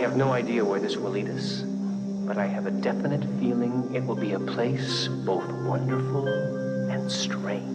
have no idea where this will lead us, but I have a definite feeling it will be a place both wonderful and strange.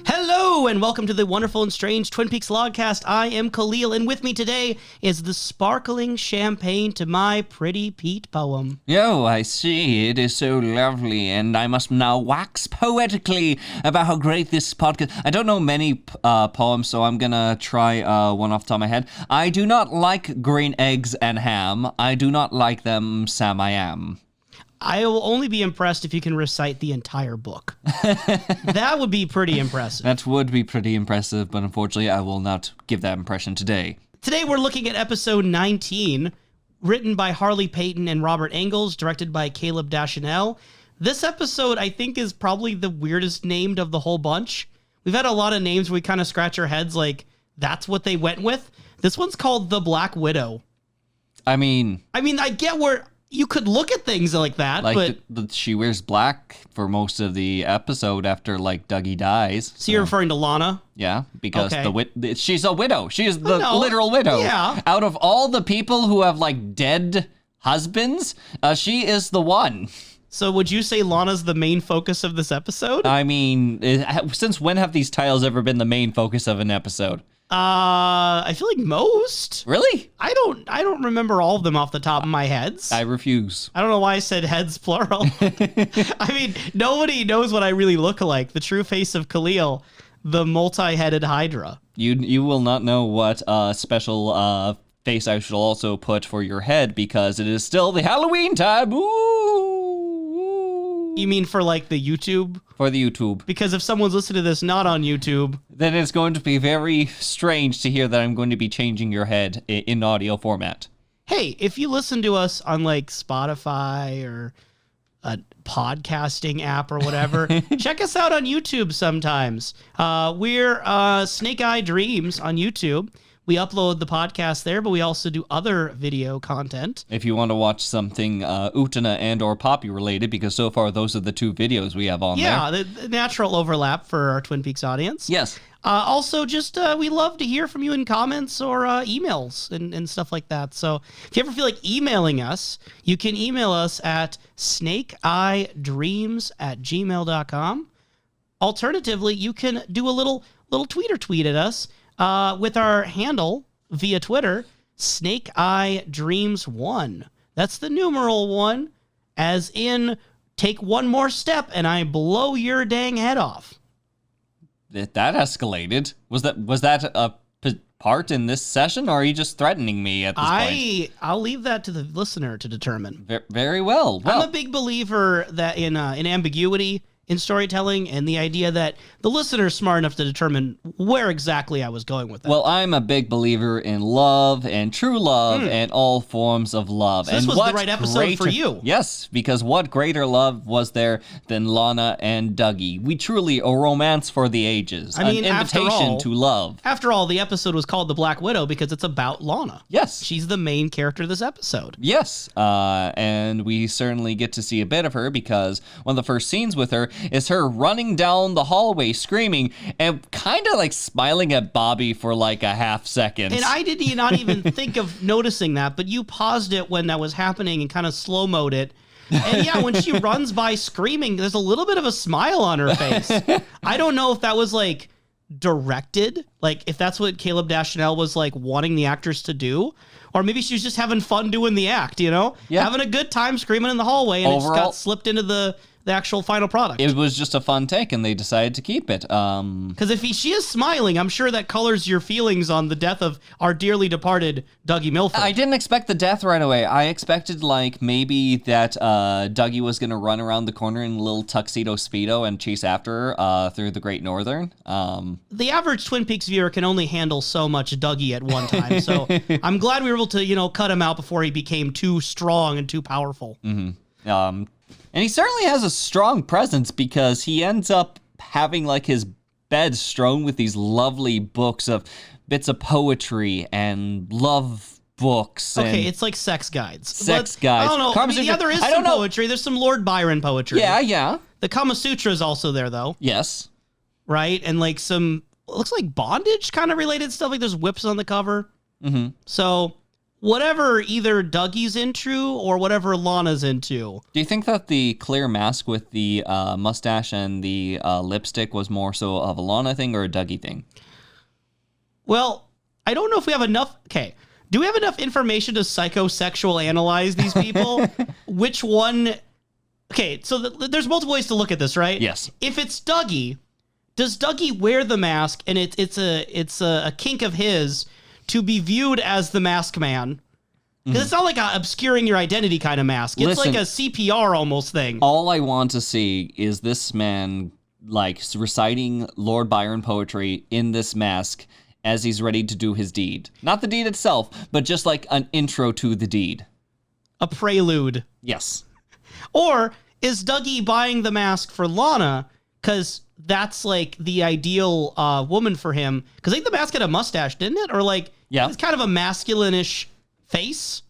Hello, and welcome to the wonderful and strange Twin Peaks Logcast. I am Kalil, and with me today is the sparkling champagne to my Pretty Pete poem. Oh, I see. It is so lovely, and I must now wax poetically about how great this podcast... I don't know many poems, so I'm gonna try one off the top of my head. I do not like green eggs and ham. I do not like them, Sam I am. I will only be impressed if you can recite the entire book. That would be pretty impressive. That would be pretty impressive, but unfortunately I will not give that impression today. Today we're looking at episode 19, written by Harley Payton and Robert Engels, directed by Caleb Deschanel. This episode, I think, is probably the weirdest named of the whole bunch. We've had a lot of names where we kind of scratch our heads like, that's what they went with. This one's called The Black Widow. I mean, I get where... You could look at things like that, like but... she wears black for most of the episode after, like, Dougie dies. So you're referring to Lana? Yeah, because Okay. she's a widow. She is the literal widow. Yeah. Out of all the people who have, like, dead husbands, she is the one. So would you say Lana's the main focus of this episode? I mean, since when have these titles ever been the main focus of an episode? I feel like most. Really? I don't remember all of them off the top of my heads. I refuse. I don't know why I said heads plural. I mean, nobody knows what I really look like. The true face of Kalil, the multi-headed Hydra. You will not know what special face I should also put for your head because it is still the Halloween time. Ooh. You mean for like the YouTube? For the YouTube. Because if someone's listening to this not on YouTube, then it's going to be very strange to hear that I'm going to be changing your head in audio format. Hey, if you listen to us on like Spotify or a podcasting app or whatever, check us out on YouTube sometimes. We're Snake Eye Dreams on YouTube. We upload the podcast there, but we also do other video content. If you want to watch something Utana and or Poppy related, because so far those are the two videos we have on there. Yeah, the natural overlap for our Twin Peaks audience. Yes. Also, just we love to hear from you in comments or emails and stuff like that. So if you ever feel like emailing us, you can email us at snakeeyedreams@gmail.com. Alternatively, you can do a little tweet at us with our handle via Twitter, snakeeyedreams1. That's the numeral 1, as in take one more step and I blow your dang head off. That escalated. Was that a part in this session, or are you just threatening me at this point? I'll leave that to the listener to determine. Very well. I'm a big believer that in ambiguity in storytelling, and the idea that the listener's smart enough to determine where exactly I was going with that. Well, I'm a big believer in love and true love and all forms of love. So this was the right episode for you. Yes, because what greater love was there than Lana and Dougie? We truly a romance for the ages. I mean, an invitation to love. After all, the episode was called The Black Widow because it's about Lana. Yes. She's the main character of this episode. Yes, and we certainly get to see a bit of her because one of the first scenes with her is her running down the hallway screaming and kind of like smiling at Bobby for like a half second. And I did not even think of noticing that, but you paused it when that was happening and kind of slow-moed it. And yeah, when she runs by screaming, there's a little bit of a smile on her face. I don't know if that was like directed, like if that's what Caleb Deschanel was like wanting the actors to do, or maybe she was just having fun doing the act, you know? Yeah. Having a good time screaming in the hallway, and overall, it just got slipped into the actual final product. It was just a fun take, and they decided to keep it. Because if she is smiling, I'm sure that colors your feelings on the death of our dearly departed Dougie Milford. I didn't expect the death right away. I expected, like, maybe that Dougie was going to run around the corner in a little tuxedo Speedo and chase after her through the Great Northern. The average Twin Peaks viewer can only handle so much Dougie at one time, so I'm glad we were able to, cut him out before he became too strong and too powerful. Mm-hmm. And he certainly has a strong presence because he ends up having like his bed strewn with these lovely books of bits of poetry and love books. Okay, and it's like sex guides. Sex But, guides. I don't know. Kama Yeah, Sutra- there is I some don't know. poetry. There's some Lord Byron poetry. Yeah. The Kama Sutra is also there, though. Yes. Right? And like some, looks like bondage kind of related stuff. Like there's whips on the cover. Mm-hmm. So whatever either Dougie's into or whatever Lana's into. Do you think that the clear mask with the mustache and the lipstick was more so of a Lana thing or a Dougie thing? Well, I don't know if we have enough. Okay. Do we have enough information to psychosexual analyze these people? Which one? Okay, so there's multiple ways to look at this, right? Yes. If it's Dougie, does Dougie wear the mask and it's a kink of his to be viewed as the mask man? Because it's not like a obscuring your identity kind of mask. It's Listen, like a CPR almost thing. All I want to see is this man like reciting Lord Byron poetry in this mask as he's ready to do his deed. Not the deed itself, but just like an intro to the deed. A prelude. Yes. Or is Dougie buying the mask for Lana because that's like the ideal woman for him? Because I think the mask had a mustache, didn't it? Or like, yeah, it's kind of a masculine-ish face.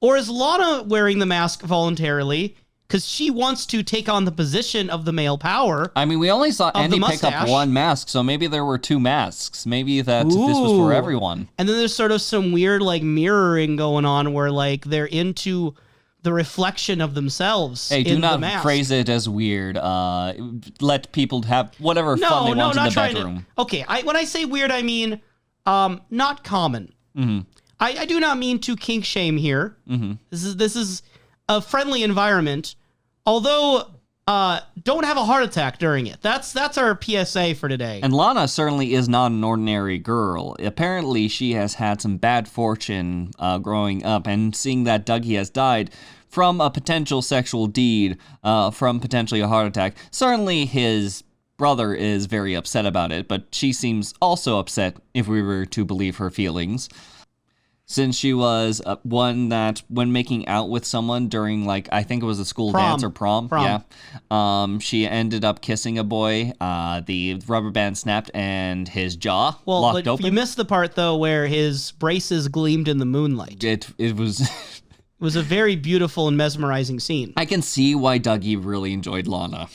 Or is Lana wearing the mask voluntarily because she wants to take on the position of the male power? I mean, we only saw Andy pick up mustache. one mask, so maybe there were two masks. Maybe that this was for everyone. And then there's sort of some weird like mirroring going on where like they're into the reflection of themselves. Hey, do in the not mask. phrase it as weird. Let people have whatever fun they want in the bedroom. Okay, when I say weird, I mean not common. Mm-hmm. I do not mean to kink shame here. Mm-hmm. This is a friendly environment. Although, don't have a heart attack during it. That's our PSA for today. And Lana certainly is not an ordinary girl. Apparently, she has had some bad fortune growing up, and seeing that Dougie has died from a potential sexual deed, from potentially a heart attack. Certainly, his brother is very upset about it, but she seems also upset if we were to believe her feelings. Since she was one that, when making out with someone during, like, I think it was a school dance or prom. Yeah. She ended up kissing a boy. The rubber band snapped and his jaw locked open. You missed the part, though, where his braces gleamed in the moonlight. It was... It was a very beautiful and mesmerizing scene. I can see why Dougie really enjoyed Lana.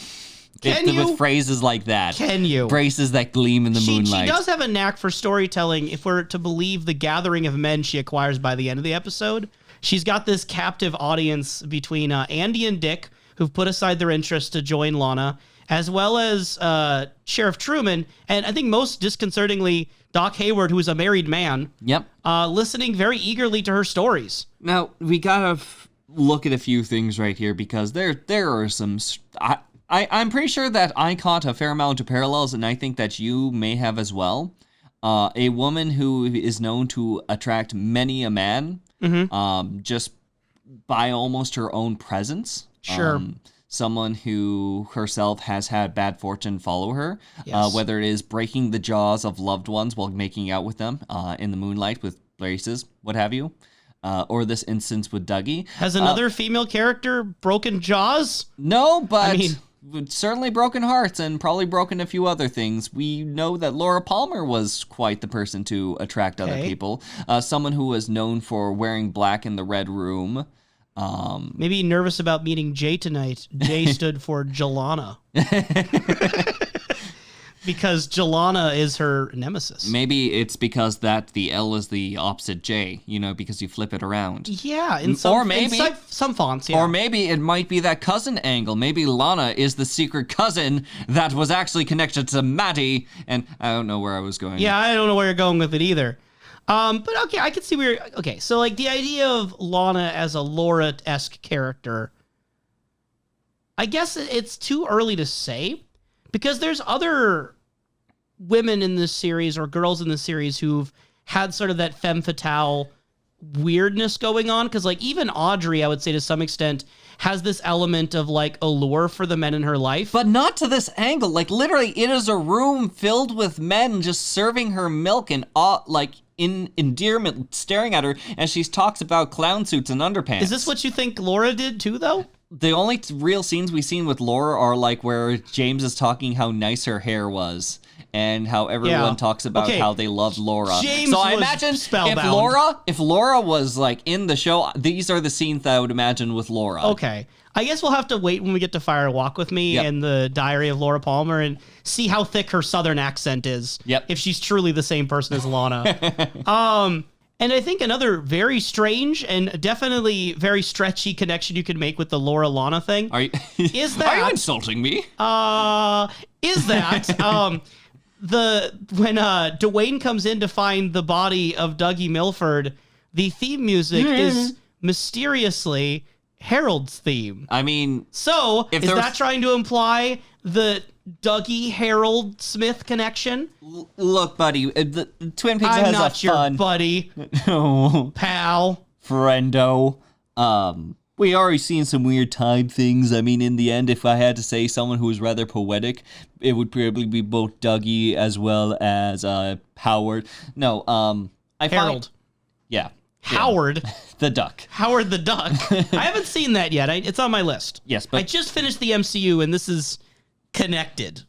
With phrases like that. Can you? Braces that gleam in the moonlight. She does have a knack for storytelling, if we're to believe the gathering of men she acquires by the end of the episode. She's got this captive audience between Andy and Dick, who've put aside their interests to join Lana, as well as Sheriff Truman, and I think most disconcertingly, Doc Hayward, who is a married man. Yep. Listening very eagerly to her stories. Now, we gotta look at a few things right here, because there are some... I'm pretty sure that I caught a fair amount of parallels, and I think that you may have as well. A woman who is known to attract many a man, just by almost her own presence. Sure. Someone who herself has had bad fortune follow her, Yes. whether it is breaking the jaws of loved ones while making out with them in the moonlight with braces, what have you. Or this instance with Dougie. Has another female character broken jaws? No, but... certainly broken hearts and probably broken a few other things. We know that Laura Palmer was quite the person to attract other people. Someone who was known for wearing black in the Red Room. Maybe nervous about meeting Jay tonight. J stood for Jelana. Because Jelana is her nemesis. Maybe it's because that the L is the opposite J, because you flip it around. Yeah, in some fonts, yeah. Or maybe it might be that cousin angle. Maybe Lana is the secret cousin that was actually connected to Maddie, and I don't know where I was going. Yeah, I don't know where you're going with it either. But okay, I can see where you're... Okay, so like the idea of Lana as a Laura-esque character, I guess it's too early to say, because there's other women in this series or girls in this series who've had sort of that femme fatale weirdness going on. Because like even Audrey, I would say to some extent, has this element of like allure for the men in her life. But not to this angle. Like literally, it is a room filled with men just serving her milk and in endearment, staring at her as she talks about clown suits and underpants. Is this what you think Laura did too, though? The only real scenes we've seen with Laura are like where James is talking how nice her hair was. and how everyone talks about how they loved Laura. James so I was imagine spellbound. if Laura was like in the show, these are the scenes that I would imagine with Laura. Okay. I guess we'll have to wait when we get to Fire Walk With Me and the Diary of Laura Palmer and see how thick her southern accent is. Yep. If she's truly the same person as Lana. And I think another very strange and definitely very stretchy connection you could make with the Laura Lana thing Are you is that Are you insulting me? is that when Dwayne comes in to find the body of Dougie Milford, the theme music is mysteriously Harold's theme. I mean, so is that trying to imply the Dougie Harold Smith connection? Look, buddy, the Twin Peaks I'm has not a your fun buddy, no, pal, friendo. We already seen some weird time things. I mean, in the end, if I had to say someone who was rather poetic, it would probably be both Dougie as well as Howard. No, Harold. Yeah. Howard. The duck. Howard the Duck. I haven't seen that yet. It's on my list. Yes, but I just finished the MCU, and this is connected.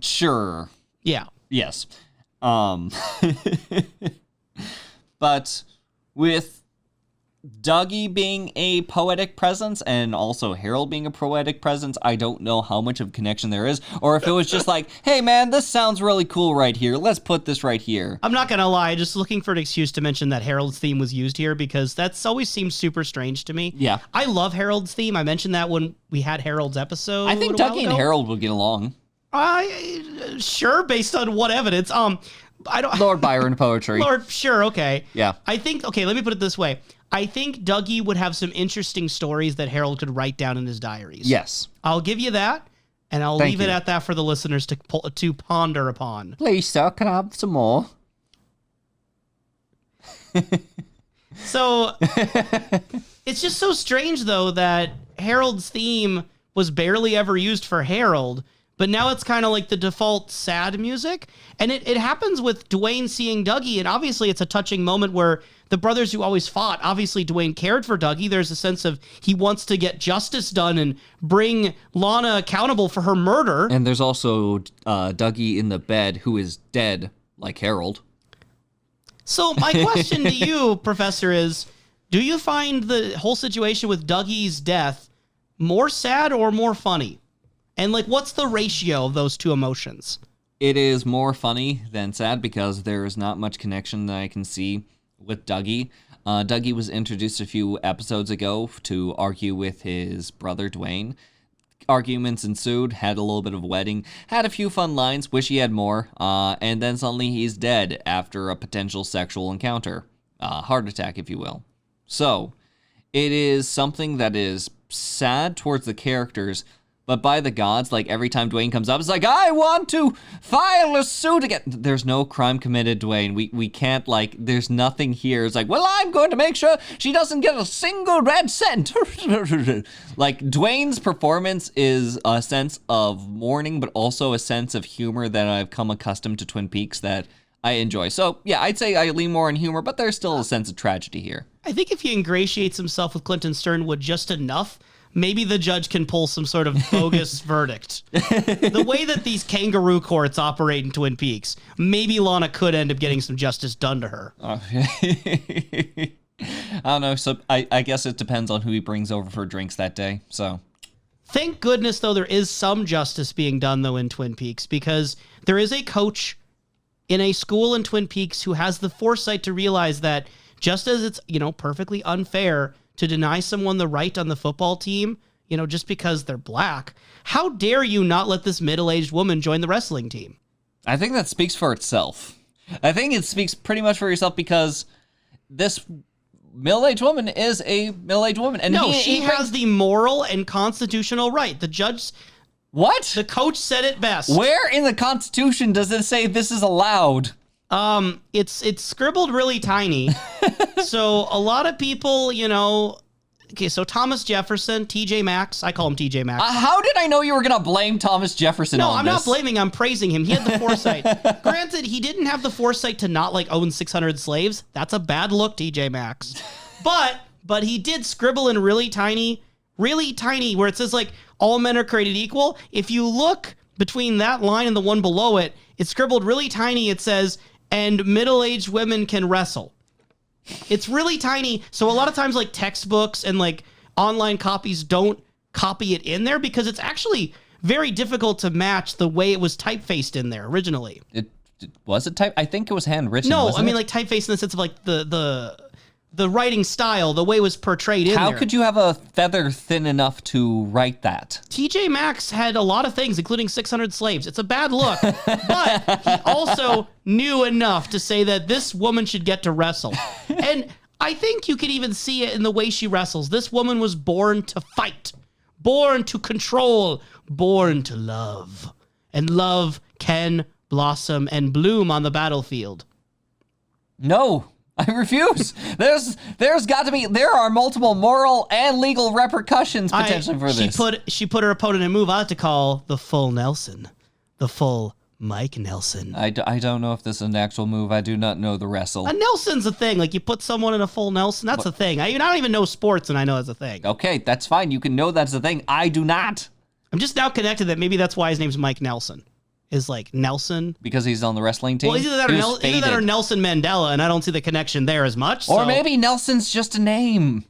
Sure. Yeah. Yes. But with Dougie being a poetic presence and also Harold being a poetic presence, I don't know how much of a connection there is, or if it was just like, hey man, this sounds really cool right here. Let's put this right here. I'm not going to lie, just looking for an excuse to mention that Harold's theme was used here because that's always seemed super strange to me. Yeah. I love Harold's theme. I mentioned that when we had Harold's episode. I think Dougie and Harold would get along. Sure, based on what evidence? I don't. Lord Byron poetry. Sure, okay. Yeah. I think, okay, let me put it this way. I think Dougie would have some interesting stories that Harold could write down in his diaries. Yes. I'll give you that, and I'll leave it at that for the listeners to ponder upon. Please, sir, can I have some more? So, it's just so strange, though, that Harold's theme was barely ever used for Harold, but now it's kind of like the default sad music. And it happens with Dwayne seeing Dougie, and obviously it's a touching moment where the brothers who always fought, obviously Dwayne cared for Dougie. There's a sense of he wants to get justice done and bring Lana accountable for her murder. And there's also Dougie in the bed who is dead, like Harold. So my question to you, Professor, is do you find the whole situation with Dougie's death more sad or more funny? And, like, what's the ratio of those two emotions? It is more funny than sad because there is not much connection that I can see with Dougie. Dougie was introduced a few episodes ago to argue with his brother Dwayne. Arguments ensued, had a little bit of a wedding, had a few fun lines, wish he had more, and then suddenly he's dead after a potential sexual encounter. Heart attack, if you will. So, it is something that is sad towards the characters, but by the gods, like every time Dwayne comes up, it's like, I want to file a suit again. There's no crime committed, Dwayne. We can't, like, there's nothing here. It's like, well, I'm going to make sure she doesn't get a single red cent. Like, Dwayne's performance is a sense of mourning, but also a sense of humor that I've come accustomed to Twin Peaks that I enjoy. So, yeah, I'd say I lean more on humor, but there's still a sense of tragedy here. I think if he ingratiates himself with Clinton Sternwood just enough, maybe the judge can pull some sort of bogus verdict. The way that these kangaroo courts operate in Twin Peaks, maybe Lana could end up getting some justice done to her. I don't know. So I guess it depends on who he brings over for drinks that day. So thank goodness, though, there is some justice being done, though, in Twin Peaks, because there is a coach in a school in Twin Peaks who has the foresight to realize that just as it's, perfectly unfair to deny someone the right on the football team, just because they're black, how dare you not let this middle-aged woman join the wrestling team? I think that speaks for itself. I think it speaks pretty much for yourself because this middle-aged woman is a middle-aged woman. And she has the moral and constitutional right. The judge... What? The coach said it best. Where in the Constitution does it say this is allowed? It's scribbled really tiny. So a lot of people, okay, so Thomas Jefferson, TJ Maxx, I call him TJ Maxx. How did I know you were going to blame Thomas Jefferson on this? No, I'm not blaming, I'm praising him. He had the foresight. Granted, he didn't have the foresight to not own 600 slaves. That's a bad look, TJ Maxx. But he did scribble in really tiny, where it says all men are created equal. If you look between that line and the one below it, it's scribbled really tiny. It says, and middle-aged women can wrestle. It's really tiny. So a lot of times like textbooks and like online copies don't copy it in there because it's actually very difficult to match the way it was typefaced in there originally. Was it type? I think it was handwritten. No, wasn't I mean it? like typefaced in the sense of like the writing style, the way it was portrayed in there. How could you have a feather thin enough to write that? TJ Maxx had a lot of things, including 600 slaves. It's a bad look, but he also knew enough to say that this woman should get to wrestle. And I think you could even see it in the way she wrestles. This woman was born to fight, born to control, born to love. And love can blossom and bloom on the battlefield. No, I refuse. There are multiple moral and legal repercussions potentially for this. She put her opponent in a move I like to call the full Nelson, the full Mike Nelson. I don't know if this is an actual move. I do not know the wrestle. A Nelson's a thing. Like you put someone in a full Nelson, that's a thing. I don't even know sports, and I know that's a thing. Okay, that's fine. You can know that's a thing. I do not. I'm just now connected that maybe that's why his name's Mike Nelson. Is like Nelson. Because he's on the wrestling team? Well, either that or Nelson Mandela, and I don't see the connection there as much. Or maybe Nelson's just a name.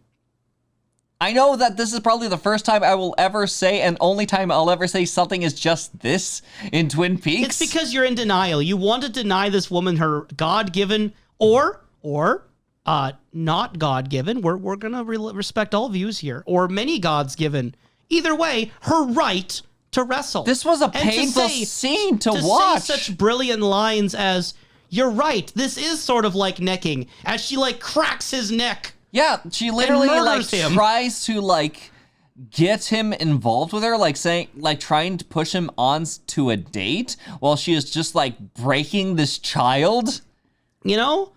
I know that this is probably the first time I will ever say, and only time I'll ever say something is just this in Twin Peaks. It's because you're in denial. You want to deny this woman her God-given or not God-given. We're going to respect all views here. Or many gods given. Either way, her right to wrestle. This was a painful scene to watch. Say such brilliant lines as, you're right, this is sort of like necking, as she like cracks his neck. Yeah, she literally like him. tries to like get him involved with her, like trying to push him on to a date while she is just like breaking this child. You know,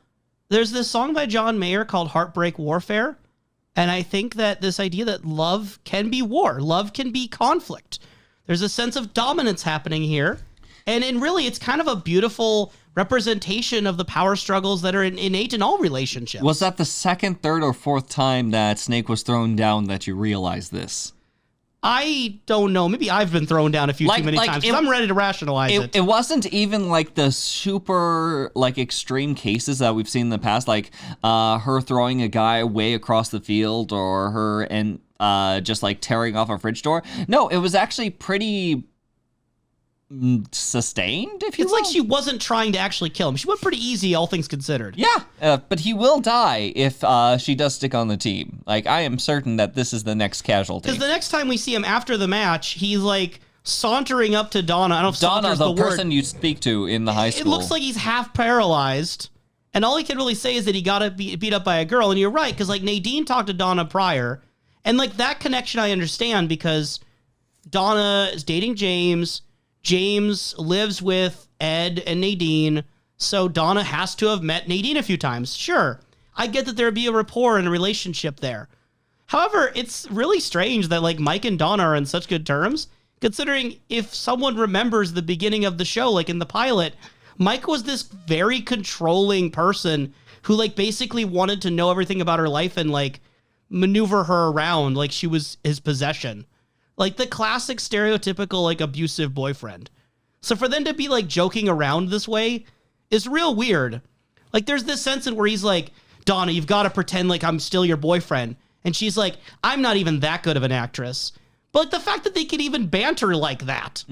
there's this song by John Mayer called Heartbreak Warfare. And I think that this idea that love can be war, love can be conflict. There's a sense of dominance happening here. And really, it's kind of a beautiful representation of the power struggles that are innate in all relationships. Was that the second, third, or fourth time that Snake was thrown down that you realized this? I don't know. Maybe I've been thrown down a few too many times. I'm ready to rationalize it. It wasn't even like the super like extreme cases that we've seen in the past, like her throwing a guy way across the field or her and just like tearing off a fridge door. No, it was actually pretty sustained, if you will. It's like she wasn't trying to actually kill him. She went pretty easy, all things considered. Yeah, but he will die if she does stick on the team. Like, I am certain that this is the next casualty. Because the next time we see him after the match, he's like sauntering up to Donna. I don't know if Donna, the word. person you speak to in the high school. It looks like he's half paralyzed. And all he can really say is that he got beat up by a girl. And you're right, because like Nadine talked to Donna prior. And like that connection I understand because Donna is dating James. James lives with Ed and Nadine, so Donna has to have met Nadine a few times. Sure, I get that there'd be a rapport and a relationship there. However, it's really strange that like Mike and Donna are on such good terms, considering if someone remembers the beginning of the show, like in the pilot, Mike was this very controlling person who like basically wanted to know everything about her life and like maneuver her around like she was his possession. Like the classic stereotypical like abusive boyfriend. So for them to be like joking around this way is real weird. Like there's this sense in where he's like, Donna, you've got to pretend like I'm still your boyfriend. And she's like, I'm not even that good of an actress. But like the fact that they can even banter like that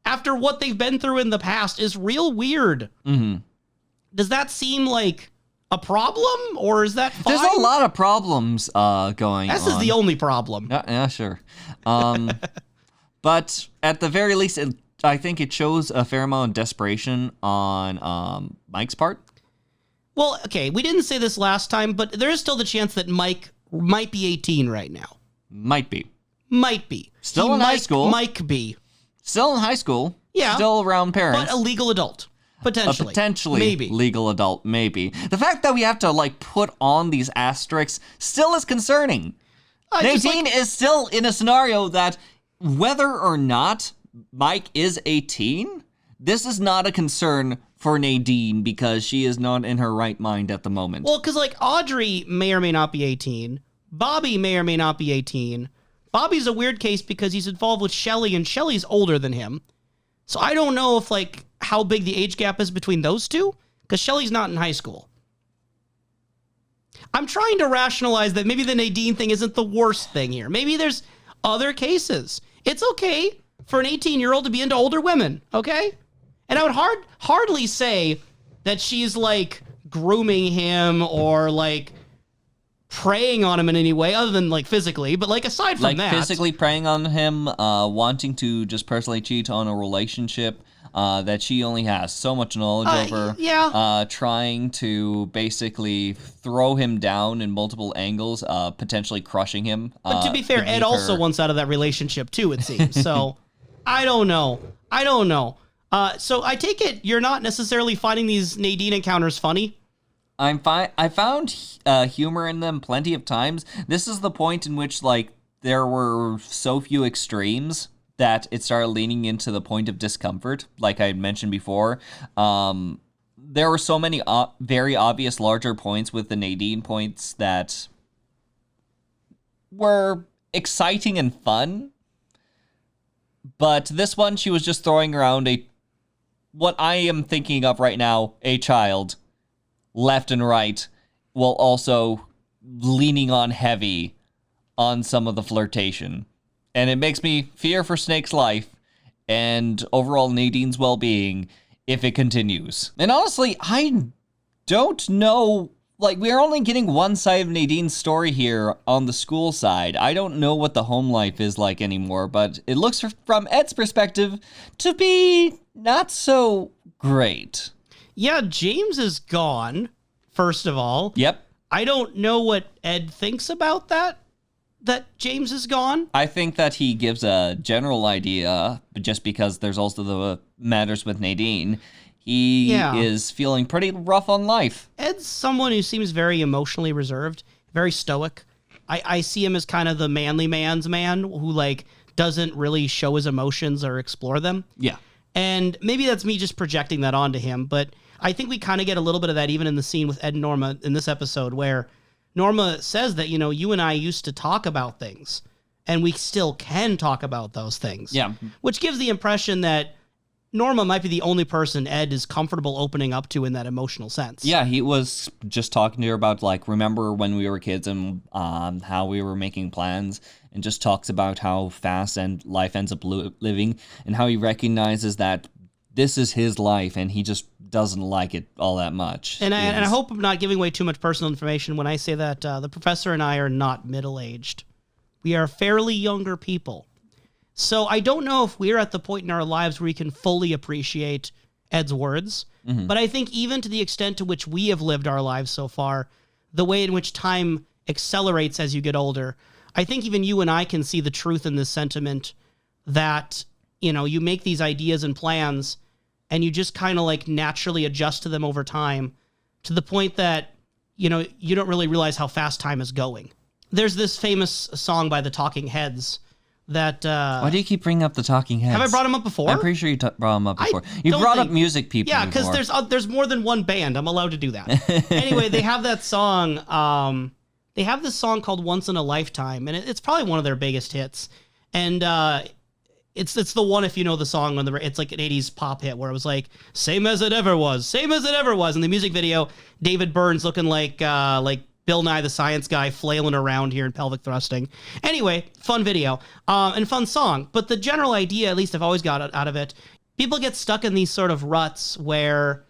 after what they've been through in the past is real weird. Does that seem like a problem or is that fine? There's a lot of problems going on. This is the only problem. Yeah, sure. But at the very least, I think it shows a fair amount of desperation on Mike's part. Well, okay, we didn't say this last time, but there is still the chance that Mike might be 18 right now. Might be. Still in high school. Might be. Still in high school. Yeah. Still around parents. But a legal adult. Potentially. Maybe. Legal adult, maybe. The fact that we have to, like, put on these asterisks still is concerning. Nadine is still in a scenario that whether or not Mike is 18, this is not a concern for Nadine because she is not in her right mind at the moment. Well, because, like, Audrey may or may not be 18. Bobby may or may not be 18. Bobby's a weird case because he's involved with Shelley, and Shelley's older than him. So I don't know if like how big the age gap is between those two, because Shelley's not in high school. I'm trying to rationalize that maybe the Nadine thing isn't the worst thing here. Maybe there's other cases. It's okay for an 18-year-old to be into older women, okay? And I would hardly say that she's like grooming him or like preying on him in any way other than like physically, but like aside from that, physically preying on him, wanting to just personally cheat on a relationship that she only has so much knowledge over, trying to basically throw him down in multiple angles, potentially crushing him. But to be fair, Ed also wants out of that relationship too, it seems. So I don't know. So I take it you're not necessarily finding these Nadine encounters funny? I'm fine. I found humor in them plenty of times. This is the point in which, like, there were so few extremes that it started leaning into the point of discomfort, like I had mentioned before. There were so many very obvious larger points with the Nadine points that were exciting and fun. But this one, she was just throwing around what I am thinking of right now, a child, left and right, while also leaning on heavy on some of the flirtation. And it makes me fear for Snake's life and overall Nadine's well-being if it continues. And honestly, I don't know. Like, we're only getting one side of Nadine's story here on the school side. I don't know what the home life is like anymore, but it looks, from Ed's perspective, to be not so great. Yeah, James is gone, first of all. Yep. I don't know what Ed thinks about that James is gone. I think that he gives a general idea, just because there's also the matters with Nadine. He is feeling pretty rough on life. Ed's someone who seems very emotionally reserved, very stoic. I see him as kind of the manly man's man who, like, doesn't really show his emotions or explore them. Yeah. And maybe that's me just projecting that onto him, but I think we kind of get a little bit of that even in the scene with Ed and Norma in this episode, where Norma says that, you know, you and I used to talk about things, and we still can talk about those things. Yeah. Which gives the impression that Norma might be the only person Ed is comfortable opening up to in that emotional sense. Yeah, he was just talking to her about, like, remember when we were kids and how we were making plans, and just talks about how fast and life ends up living, and how he recognizes that this is his life, and he just doesn't like it all that much. And I hope I'm not giving away too much personal information when I say that the professor and I are not middle-aged. We are fairly younger people. So I don't know if we're at the point in our lives where we can fully appreciate Ed's words, but I think even to the extent to which we have lived our lives so far, the way in which time accelerates as you get older, I think even you and I can see the truth in this sentiment that, you know, you make these ideas and plans and you just kind of like naturally adjust to them over time to the point that, you know, you don't really realize how fast time is going. There's this famous song by the Talking Heads that... Why do you keep bringing up the Talking Heads? Have I brought them up before? I'm pretty sure you brought them up before. You brought up music people Yeah, before. because there's more than one band. I'm allowed to do that. Anyway, they have that song. They have this song called Once in a Lifetime, and it's probably one of their biggest hits. And it's the one, if you know the song, when it's like an 80s pop hit where it was like, same as it ever was, same as it ever was. In the music video, David Byrne's looking like Bill Nye the Science Guy flailing around here in pelvic thrusting. Anyway, fun video and fun song. But the general idea, at least I've always got out of it, people get stuck in these sort of ruts where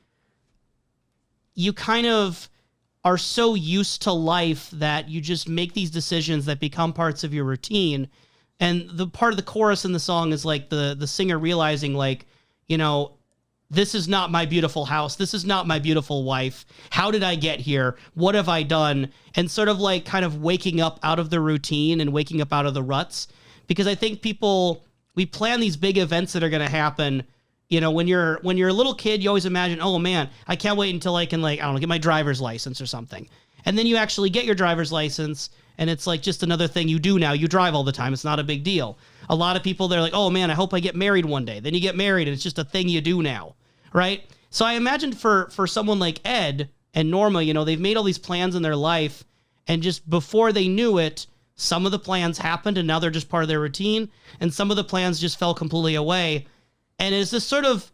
you kind of are so used to life that you just make these decisions that become parts of your routine. And the part of the chorus in the song is like the singer realizing, like, you know, this is not my beautiful house. This is not my beautiful wife. How did I get here? What have I done? And sort of like kind of waking up out of the routine and waking up out of the ruts. Because I think we plan these big events that are going to happen. You know, when you're a little kid, you always imagine, oh man, I can't wait until I can, like, I don't know, get my driver's license or something. And then you actually get your driver's license, and it's like just another thing you do now. You drive all the time. It's not a big deal. A lot of people, they're like, oh man, I hope I get married one day. Then you get married, and it's just a thing you do now, right? So I imagine for someone like Ed and Norma, you know, they've made all these plans in their life, and just before they knew it, some of the plans happened, and now they're just part of their routine, and some of the plans just fell completely away. And it's this sort of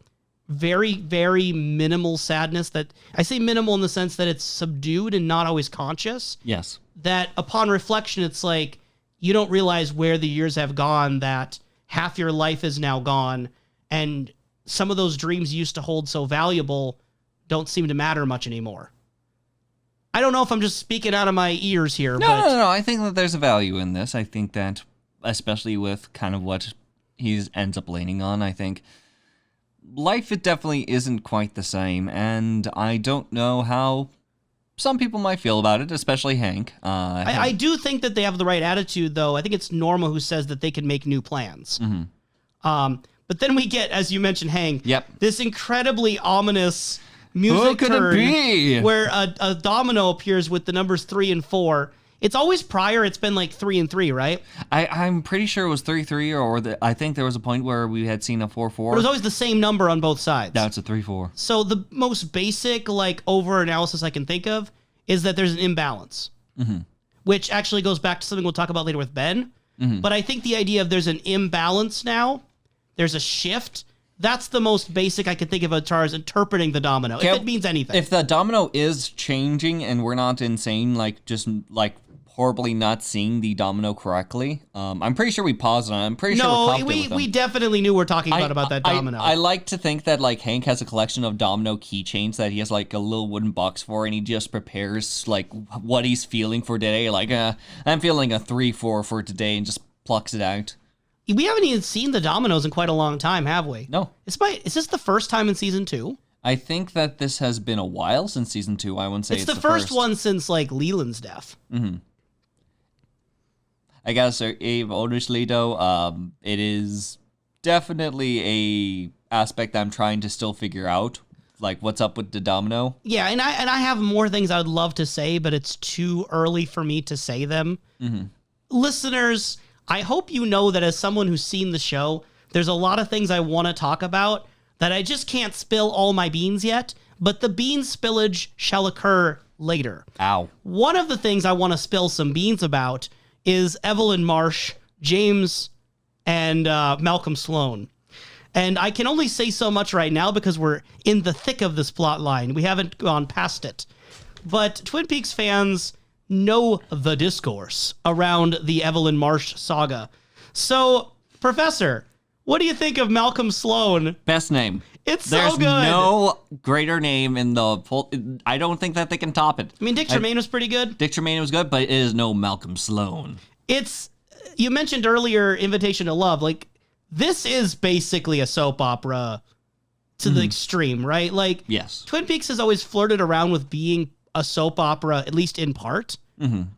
very, very minimal sadness that I say minimal in the sense that it's subdued and not always conscious. Yes. That upon reflection, it's like you don't realize where the years have gone, that half your life is now gone. And some of those dreams you used to hold so valuable don't seem to matter much anymore. I don't know if I'm just speaking out of my ears here. No. I think that there's a value in this. I think that, especially with kind of what he ends up leaning on, I think life, it definitely isn't quite the same, and I don't know how some people might feel about it, especially Hank. I do think that they have the right attitude, though. I think it's Norma who says that they can make new plans. But then we get, as you mentioned, Hank, this incredibly ominous music turn where a domino appears with the numbers 3 and 4. It's always prior. It's been like 3 and 3, right? I'm pretty sure it was 3-3, or I think there was a point where we had seen a 4-4. It was always the same number on both sides. Now it's a 3-4. So the most basic, like, over-analysis I can think of is that there's an imbalance, which actually goes back to something we'll talk about later with Ben. But I think the idea of there's an imbalance now, there's a shift, that's the most basic I can think of as far as interpreting the domino, if it means anything. If the domino is changing and we're not insane, like, just, like, horribly not seeing the domino correctly. I'm pretty sure we paused on it. I'm pretty sure we're confident with them. We definitely knew we're talking about that domino. I like to think that, like, Hank has a collection of domino keychains that he has, like, a little wooden box for, and he just prepares, like, what he's feeling for today. Like, I'm feeling a 3-4 for today, and just plucks it out. We haven't even seen the dominoes in quite a long time, have we? No. Is this the first time in season 2? I think that this has been a while since season 2. I wouldn't say it's the first one since, like, Leland's death. I gotta say, Abe, honestly, though, it is definitely a aspect that I'm trying to still figure out, like, what's up with the domino. Yeah, and I have more things I would love to say, but it's too early for me to say them. Listeners, I hope you know that as someone who's seen the show, there's a lot of things I want to talk about that I just can't spill all my beans yet, but the bean spillage shall occur later. Ow. One of the things I want to spill some beans about is Evelyn Marsh, James, and Malcolm Sloan. And I can only say so much right now because we're in the thick of this plot line. We haven't gone past it. But Twin Peaks fans know the discourse around the Evelyn Marsh saga. So, Professor, what do you think of Malcolm Sloan? Best name. It's There's so good. There's no greater name in the full... I don't think that they can top it. I mean, Dick Tremayne was pretty good. Dick Tremayne was good, but it is no Malcolm Sloan. You mentioned earlier Invitation to Love. Like, this is basically a soap opera to the extreme, right? Like, yes. Twin Peaks has always flirted around with being a soap opera, at least in part.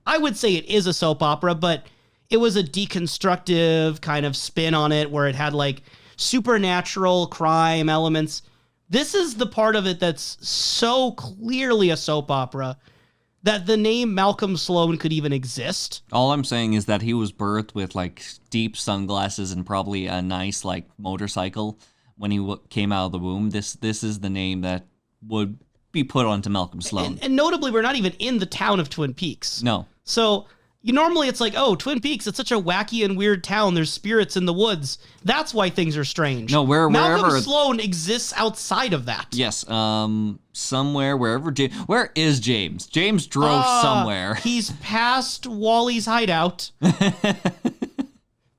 I would say it is a soap opera, but it was a deconstructive kind of spin on it where it had, like, supernatural crime elements. This is the part of it that's so clearly a soap opera that the name Malcolm Sloan could even exist. All I'm saying is that he was birthed with, like, deep sunglasses and probably a nice, like, motorcycle when he came out of the womb. This is the name that would be put onto Malcolm Sloan. And notably, we're not even in the town of Twin Peaks. No. So normally it's like, oh, Twin Peaks, it's such a wacky and weird town. There's spirits in the woods. That's why things are strange. No, Malcolm Sloan exists outside of that. Yes, somewhere, wherever where is James? James drove somewhere. He's past Wally's hideout.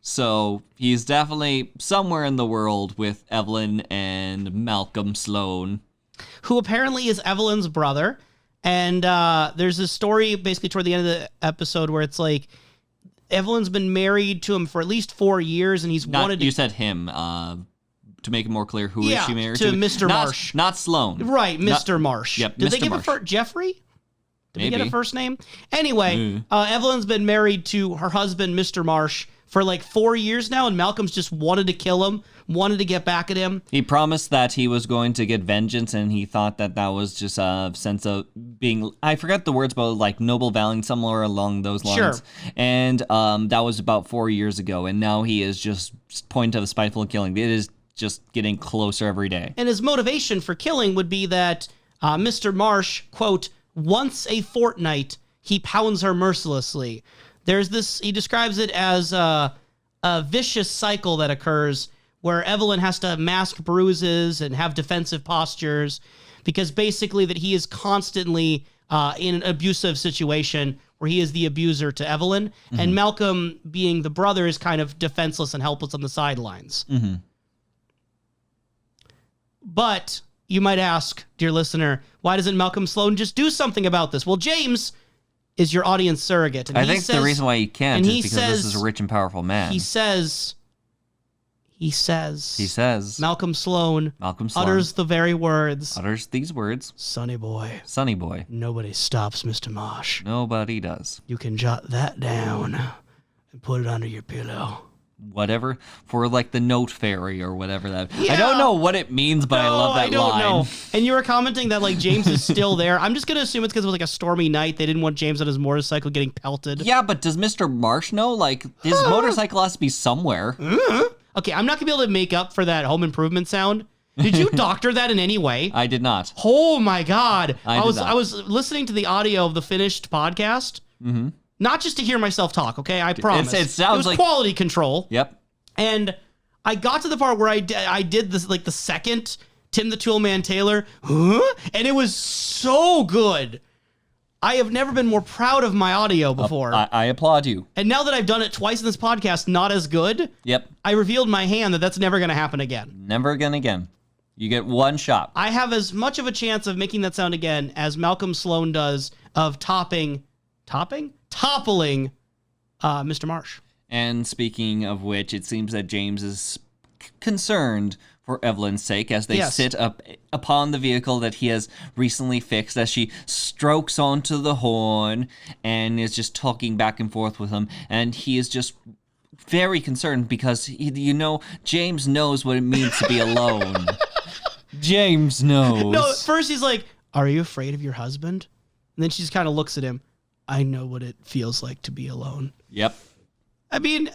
So he's definitely somewhere in the world with Evelyn and Malcolm Sloan, who apparently is Evelyn's brother. And there's a story basically toward the end of the episode where it's like Evelyn's been married to him for at least 4 years, and wanted to... You said him, to make it more clear, who is she married to? Mr. Marsh. Not Sloan. Right, Mr. Marsh. Yep, Did Mr. they give Marsh. it for Jeffrey? Did Maybe. we get a first name? Anyway, Evelyn's been married to her husband, Mr. Marsh, for like 4 years now, and Malcolm's just wanted to kill him, wanted to get back at him. He promised that he was going to get vengeance, and he thought that was just a sense of being, I forgot the words, but like noble valiant, somewhere along those lines. Sure. And that was about 4 years ago, and now he is just point of spiteful killing. It is just getting closer every day. And his motivation for killing would be that Mr. Marsh, quote, once a fortnight, he pounds her mercilessly. There's this, he describes it as a vicious cycle that occurs where Evelyn has to mask bruises and have defensive postures because basically that he is constantly in an abusive situation where he is the abuser to Evelyn, and Malcolm, being the brother, is kind of defenseless and helpless on the sidelines. But you might ask, dear listener, why doesn't Malcolm Sloan just do something about this? Well, James is your audience surrogate. And I think the reason why he can't is because this is a rich and powerful man. He says, Malcolm Sloan utters the very words. Utters these words. Sonny boy. Sonny boy. Nobody stops Mr. Marsh. Nobody does. You can jot that down and put it under your pillow. Whatever, for like the note fairy or whatever that. Yeah. I don't know what it means, but I love that line. I don't know. And you were commenting that like James is still there. I'm just going to assume it's because it was like a stormy night. They didn't want James on his motorcycle getting pelted. Yeah, but does Mr. Marsh know? Like, his motorcycle has to be somewhere. Okay, I'm not going to be able to make up for that Home Improvement sound. Did you doctor that in any way? I did not. Oh my God. I was listening to the audio of the finished podcast. Not just to hear myself talk, okay? I promise. It sounds was like quality control. Yep. And I got to the part where I did this, like the second Tim the Toolman Taylor, and it was so good. I have never been more proud of my audio before. I applaud you. And now that I've done it twice in this podcast, not as good. Yep. I revealed my hand that that's never going to happen again. Never again. You get one shot. I have as much of a chance of making that sound again as Malcolm Sloan does of toppling Mr. Marsh. And speaking of which, it seems that James is concerned for Evelyn's sake as they sit up upon the vehicle that he has recently fixed as she strokes onto the horn and is just talking back and forth with him. And he is just very concerned because, James knows what it means to be alone. James knows. No, at first he's like, are you afraid of your husband? And then she just kind of looks at him. I know what it feels like to be alone. Yep. I mean...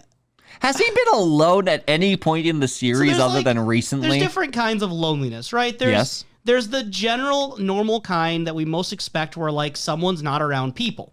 Has he been alone at any point in the series other than recently? There's different kinds of loneliness, right? There's the general normal kind that we most expect where like someone's not around people.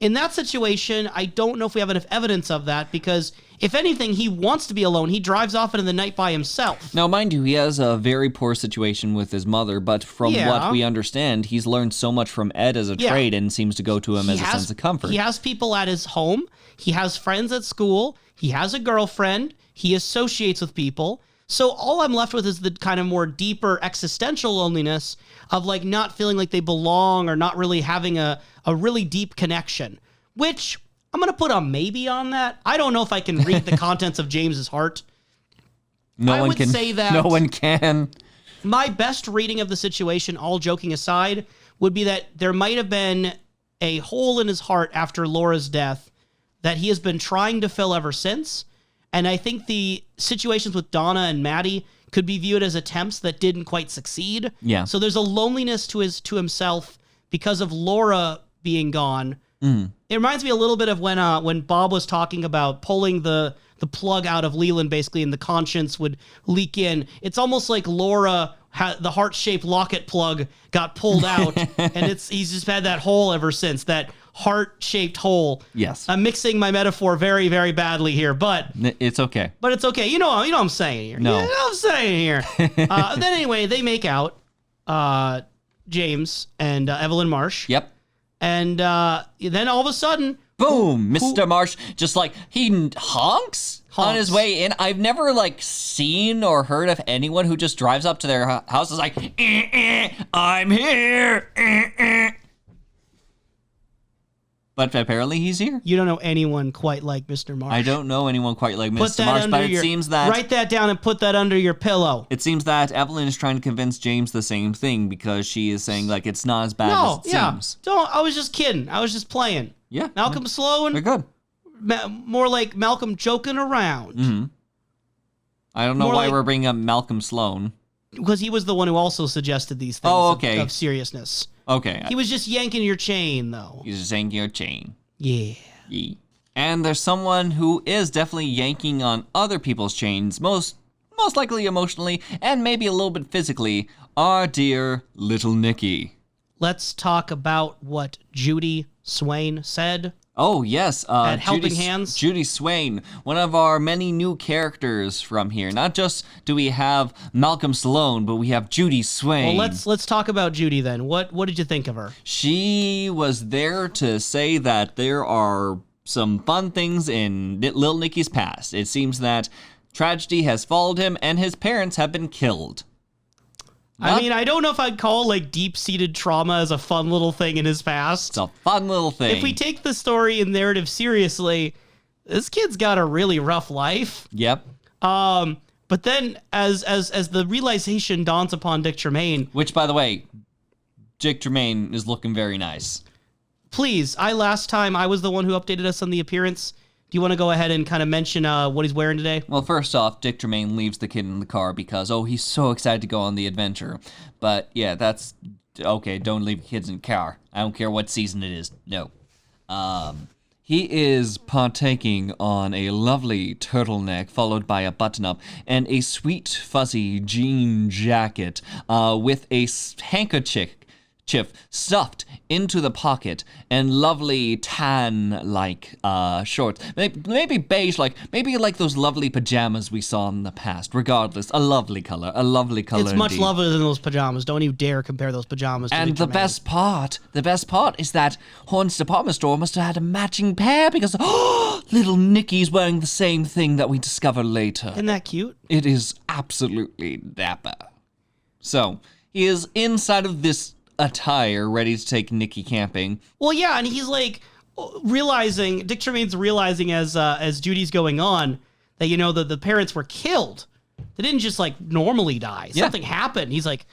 In that situation, I don't know if we have enough evidence of that because if anything, he wants to be alone. He drives off into the night by himself. Now, mind you, he has a very poor situation with his mother, but from what we understand, he's learned so much from Ed as a trade and seems to go to him as a sense of comfort. He has people at his home. He has friends at school. He has a girlfriend. He associates with people. So all I'm left with is the kind of more deeper existential loneliness of like not feeling like they belong or not really having a really deep connection, which I'm going to put a maybe on that. I don't know if I can read the contents of James's heart. No one can. My best reading of the situation, all joking aside, would be that there might have been a hole in his heart after Laura's death that he has been trying to fill ever since. And I think the situations with Donna and Maddie could be viewed as attempts that didn't quite succeed. Yeah. So there's a loneliness to himself because of Laura being gone. It reminds me a little bit of when Bob was talking about pulling the plug out of Leland, basically, and the conscience would leak in. It's almost like Laura, the heart-shaped locket plug got pulled out, and he's just had that hole ever since, that heart-shaped hole. Yes. I'm mixing my metaphor very, very badly here, but... It's okay. But it's okay. You know what I'm saying here. No. You know what I'm saying here. Then anyway, they make out, James and Evelyn Marsh. Yep. And then all of a sudden... Boom! Mr. Marsh just he honks on his way in. I've never seen or heard of anyone who just drives up to their house and is like, I'm here. But apparently he's here. You don't know anyone quite like Mr. Marsh. I don't know anyone quite like Mr. Marsh, but it seems that... Write that down and put that under your pillow. It seems that Evelyn is trying to convince James the same thing because she is saying it's not as bad as it seems. I was just kidding. I was just playing. Yeah. Malcolm Sloan. They're good. More like Malcolm joking around. Mm-hmm. I don't know why we're bringing up Malcolm Sloan. Because he was the one who also suggested these things of seriousness. Okay. He was just yanking your chain, though. He's just yanking your chain. Yeah. And there's someone who is definitely yanking on other people's chains, most likely emotionally, and maybe a little bit physically, our dear little Nicky. Let's talk about what Judy Swain said Oh, yes. At Helping Hands. Judy Swain, one of our many new characters from here. Not just do we have Malcolm Sloan, but we have Judy Swain. Well, let's talk about Judy then. What did you think of her? She was there to say that there are some fun things in Little Nicky's past. It seems that tragedy has followed him and his parents have been killed. I mean, I don't know if I'd call like deep-seated trauma as a fun little thing in his past. It's a fun little thing. If we take the story and narrative seriously, this kid's got a really rough life. Yep. But then as the realization dawns upon Dick Tremayne, Which, by the way, Dick Tremayne is looking very nice. Please, last time I was the one who updated us on the appearance. Do you want to go ahead and kind of mention what he's wearing today? Well, first off, Dick Tremayne leaves the kid in the car because, he's so excited to go on the adventure. But, yeah, that's... Okay, don't leave kids in the car. I don't care what season it is. No. He is partaking on a lovely turtleneck followed by a button-up and a sweet, fuzzy jean jacket with a handkerchief stuffed into the pocket and lovely tan-like shorts. Maybe beige, maybe like those lovely pajamas we saw in the past. Regardless, a lovely color It's much indeed. lovelier than those pajamas. Don't you dare compare those pajamas to And Dick the Tremayne. best part is that Horn's department store must have had a matching pair because little Nicky's wearing the same thing that we discover later. Isn't that cute? It is absolutely dapper. So, he is inside of this attire, ready to take Nicky camping. Well, yeah, and he's like Dick Tremayne's realizing as Judy's going on that, the parents were killed. They didn't just like normally die. Yeah. Something happened. He's like,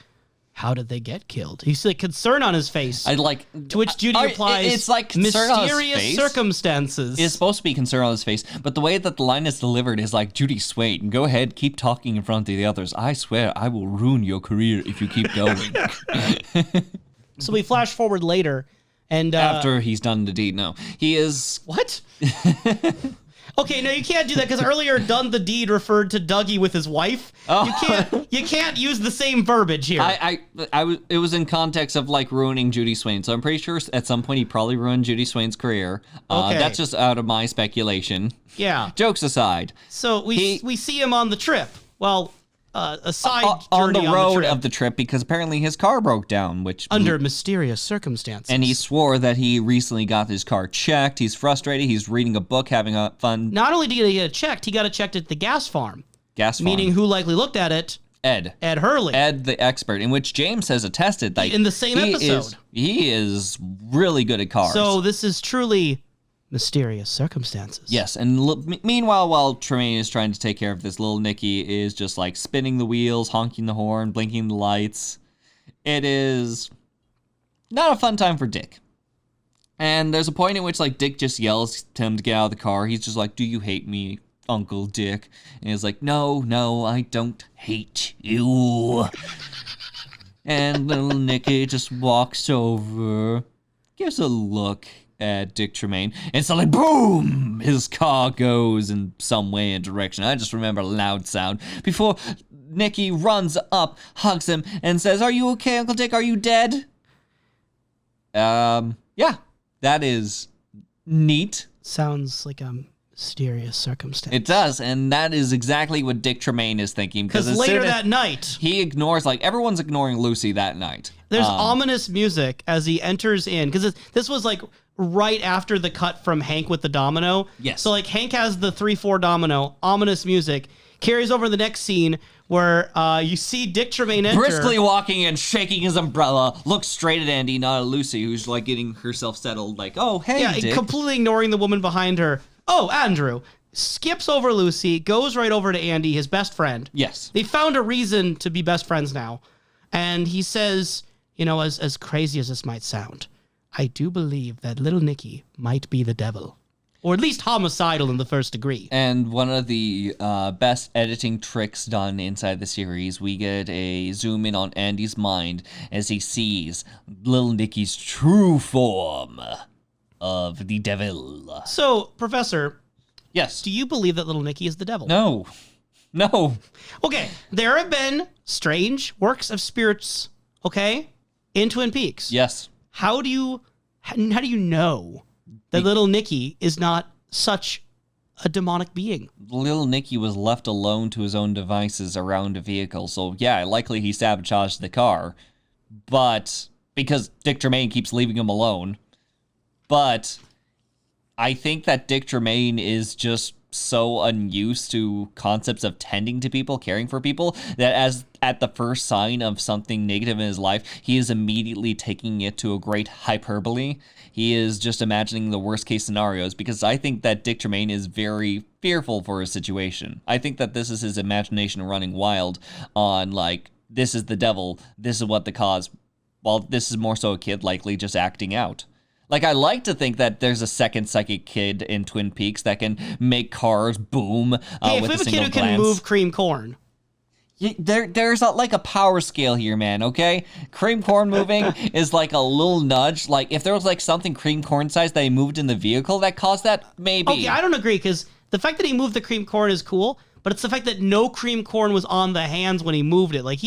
how did they get killed? He's like concern on his face. To which Judy replies, it's like concern on his mysterious face. circumstances. It's supposed to be concern on his face, but the way that the line is delivered is like, Judy Swain, go ahead, keep talking in front of the others. I swear I will ruin your career if you keep going. So we flash forward later, and After he's done the deed, no. He is... What? Okay, no, you can't do that because earlier "done the deed" referred to Dougie with his wife. Oh. You can't use the same verbiage here. It was in context of like ruining Judy Swain, so I'm pretty sure at some point he probably ruined Judy Swain's career. Okay. That's just out of my speculation. Yeah. Jokes aside. So we see him on the trip. Well, a side on journey the road trip, of the trip because apparently his car broke down, which under mysterious circumstances. and he swore that he recently got his car checked. He's frustrated. He's reading a book, having a fun Not only did he get it checked, he got it checked at the gas farm. gas farm. Meaning who likely looked at it? Ed Hurley. Ed, the expert, in which James has attested that In the same episode. He is really good at cars. So this is truly mysterious circumstances. Yes, and meanwhile, while Tremayne is trying to take care of this, little Nicky is just like spinning the wheels, honking the horn, blinking the lights. It is not a fun time for Dick. And there's a point in which like Dick just yells to him to get out of the car. He's just like, "Do you hate me, Uncle Dick?" And he's like, No, I don't hate you." And little Nicky just walks over, gives a look at Dick Tremayne, and suddenly, boom! His car goes in some way and direction. I just remember a loud sound before Nicky runs up, hugs him, and says, "Are you okay, Uncle Dick? Are you dead?" Yeah, that is neat. Sounds like a mysterious circumstance. It does, and that is exactly what Dick Tremayne is thinking. Because later that night, he ignores, everyone's ignoring Lucy that night. there's ominous music as he enters in. Because this was like right after the cut from Hank with the domino. Yes. So like Hank has the 3/4 domino, ominous music, carries over the next scene where you see Dick Tremayne enter. Briskly walking and shaking his umbrella, looks straight at Andy, not at Lucy, who's like getting herself settled, like, "Oh, hey, Yeah, Dick." completely ignoring the woman behind her. Oh, Andrew. Skips over Lucy, goes right over to Andy, his best friend. Yes. They found a reason to be best friends now. And he says, as crazy as this might sound, I do believe that little Nicky might be the devil. Or at least homicidal in the first degree. And one of the best editing tricks done inside the series, we get a zoom in on Andy's mind as he sees little Nicky's true form of the devil. So, Professor, Yes. do you believe that little Nicky is the devil? No. Okay, there have been strange works of spirits, okay, in Twin Peaks. Yes. How do you know that little Nicky is not such a demonic being. Little Nicky was left alone to his own devices around a vehicle, so yeah, likely he sabotaged the car, but because Dick Tremayne keeps leaving him alone. But I think that Dick Tremayne is just so unused to concepts of tending to people, caring for people, that as at the first sign of something negative in his life, he is immediately taking it to a great hyperbole. He is just imagining the worst case scenarios, because I think that Dick Tremayne is very fearful for his situation. I think that this is his imagination running wild on, like, this is the devil, this is what the cause, while this is more so a kid likely just acting out. Like, I like to think that there's a second psychic kid in Twin Peaks that can make cars boom Hey, if with we a have a single kid who glance. can move cream corn. There's like a power scale here, man, okay? Cream corn moving is like a little nudge. Like, if there was like something cream corn sized that he moved in the vehicle that caused that, maybe. Okay, I don't agree, because the fact that he moved the cream corn is cool, but it's the fact that no cream corn was on the hands when he moved it. Like,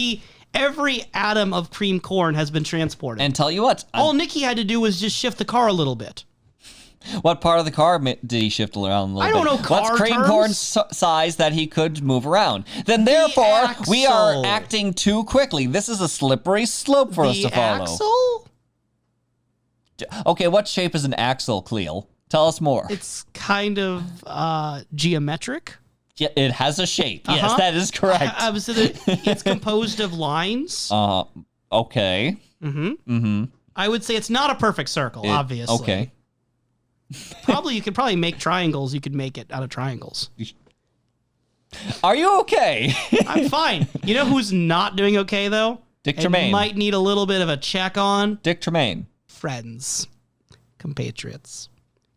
every atom of cream corn has been transported. And tell you what, all Nicky had to do was just shift the car a little bit. what part of the car did he shift around a little bit? I don't know car What's cream terms? corn size that he could move around? Then therefore, we are axle. acting too quickly. This is a slippery slope for us to follow. Axle? Okay, what shape is an axle, Kalil? Tell us more. It's kind of geometric. Yeah, it has a shape. Yes, Uh-huh. that is correct. It's composed of lines. Okay. I would say it's not a perfect circle, obviously. Okay. You could probably make triangles. You could make it out of triangles. Are you okay? I'm fine. You know who's not doing okay, though? Dick And Tremayne. might need a little bit of a check on? Dick Tremayne. Friends. Compatriots.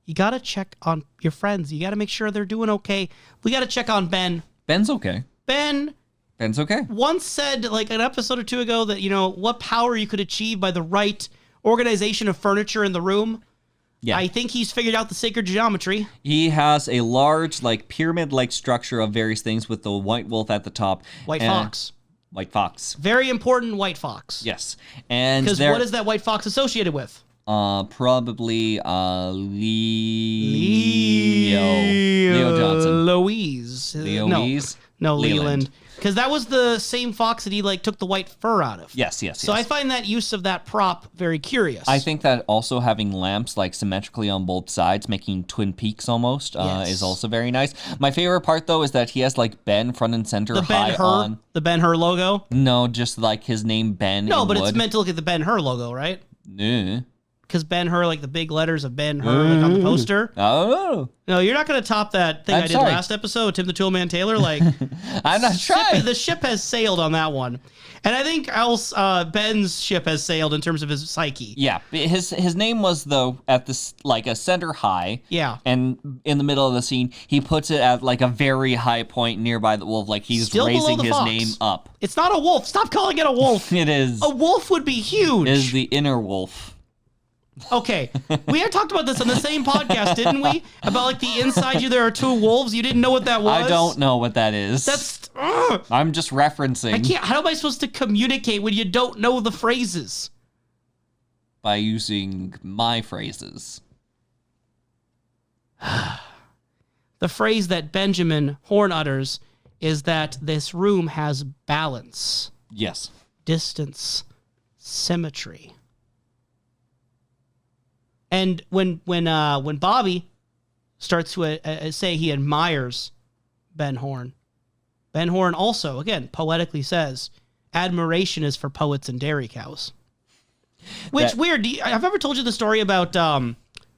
You got to check on your friends. You got to make sure they're doing okay. We got to check on Ben. Ben's okay. Ben Ben's okay. once said, like an episode or two ago, that, what power you could achieve by the right organization of furniture in the room. Yeah. I think he's figured out the sacred geometry. He has a large, like, pyramid-like structure of various things with the white wolf at the top. White and- fox. White fox. Very important white fox. Yes. And Because there, what is that white fox associated with? probably Leo Johnson. Louise. Louise? No, Leland. Leland. Because that was the same fox that he took the white fur out of. Yes. So I find that use of that prop very curious. I think that also having lamps like symmetrically on both sides, making Twin Peaks almost, Yes. is also very nice. My favorite part though is that he has like Ben front and center the high on. the Ben-Hur logo. No, just like his name Ben. No, in but wood. it's meant to look at the Ben-Hur logo, right? Yeah. Because Ben-Hur, like the big letters of Ben-Hur, like on the poster. Oh, No, you're not going to top that thing I'm I did sorry. last episode, Tim the Toolman Taylor. Like, I'm not trying. the ship has sailed on that one. And I think else Ben's ship has sailed in terms of his psyche. Yeah, his name was though at this like a center high. Yeah. And in the middle of the scene, he puts it at like a very high point nearby the wolf, like he's Still below raising the his fox. name up. It's not a wolf. Stop calling it a wolf. It is. A wolf would be huge. Is the inner wolf. Okay, we had talked about this on the same podcast, didn't we? About like the inside you there are two wolves. You didn't know what that was. I don't know what that is. That's. I'm just referencing I can't. How am I supposed to communicate when you don't know the phrases? by using my phrases. The phrase that Benjamin Horn utters is that this room has balance, Yes. distance, symmetry. And when Bobby starts to say he admires Ben Horn also, again, poetically says, admiration is for poets and dairy cows. Which, weird, I've ever told you the story about,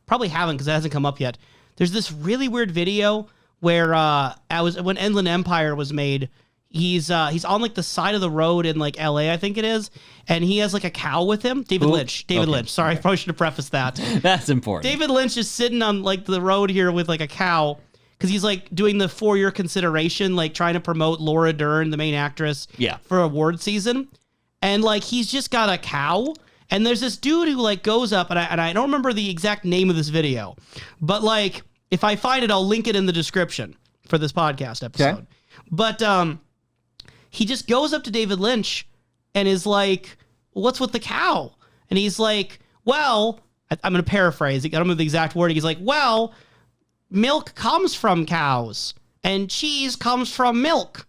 probably haven't because it hasn't come up yet. There's this really weird video where when Inland Empire was made, he's on like the side of the road in like LA, I think it is, and he has like a cow with him. David Lynch. Sorry, I probably should have prefaced that. That's important. David Lynch is sitting on like the road here with like a cow because he's like doing the For Your Consideration, like trying to promote Laura Dern, the main actress, for award season, and like he's just got a cow. And there's this dude who like goes up, and I don't remember the exact name of this video, but like if I find it, I'll link it in the description for this podcast episode. Okay. But he just goes up to David Lynch and is like, "What's with the cow?" And he's like, "Well, I'm going to paraphrase. I don't remember the exact wording. He's like, well, milk comes from cows and cheese comes from milk.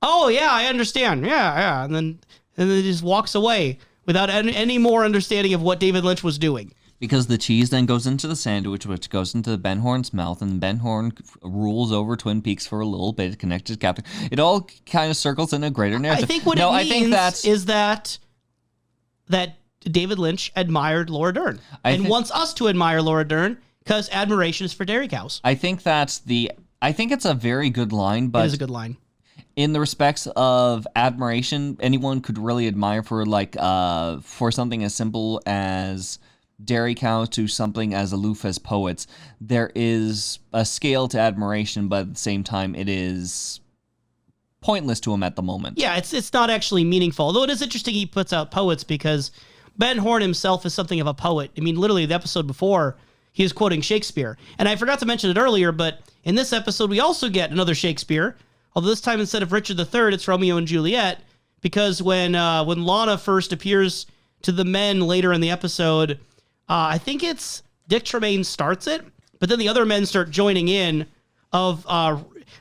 Oh, yeah, I understand. Yeah. And then he just walks away without any more understanding of what David Lynch was doing. Because the cheese then goes into the sandwich, which goes into Ben Horn's mouth, and Ben Horn rules over Twin Peaks for a little bit, connected to Captain. It all kind of circles in a greater narrative. I think what it means is that David Lynch admired Laura Dern and wants us to admire Laura Dern because admiration is for dairy cows. I think it's a very good line, but it is a good line. In the respects of admiration, anyone could really admire for for something as simple as dairy cows to something as aloof as poets. There is a scale to admiration, but at the same time, it is pointless to him at the moment. Yeah, it's not actually meaningful. Although it is interesting he puts out poets because Ben Horn himself is something of a poet. I mean, literally the episode before, he was quoting Shakespeare. And I forgot to mention it earlier, but in this episode, we also get another Shakespeare. Although this time, instead of Richard III, it's Romeo and Juliet. Because when Lana first appears to the men later in the episode, I think it's Dick Tremayne starts it, but then the other men start joining in of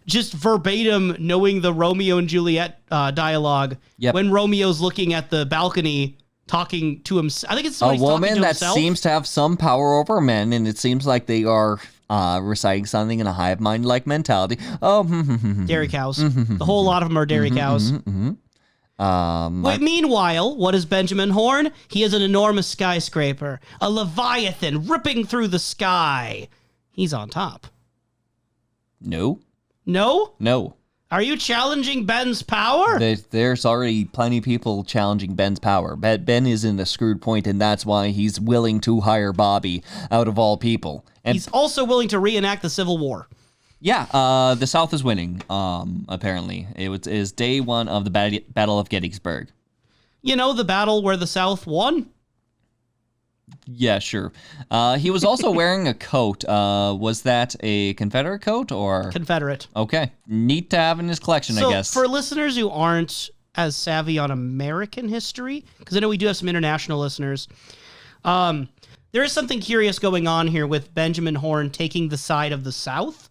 just verbatim knowing the Romeo and Juliet dialogue. Yep. When Romeo's looking at the balcony talking to himself. I think it's a woman that himself. Seems to have some power over men, and it seems like they are reciting something in a hive mind-like mentality. Oh, dairy cows. The whole lot of them are dairy cows. Meanwhile, what is Benjamin Horn? He is an enormous skyscraper, a leviathan ripping through the sky. He's on top. No. No? No. Are you challenging Ben's power? There's already plenty of people challenging Ben's power. Ben is in a screwed point, and that's why he's willing to hire Bobby out of all people. And he's also willing to reenact the Civil War. Yeah, the South is winning, apparently. It is day one of the Battle of Gettysburg. You know, the battle where the South won? Yeah, sure. He was also wearing a coat. Was that a Confederate coat or? Confederate. Okay. Neat to have in his collection, I guess. For listeners who aren't as savvy on American history, because I know we do have some international listeners, there is something curious going on here with Benjamin Horn taking the side of the South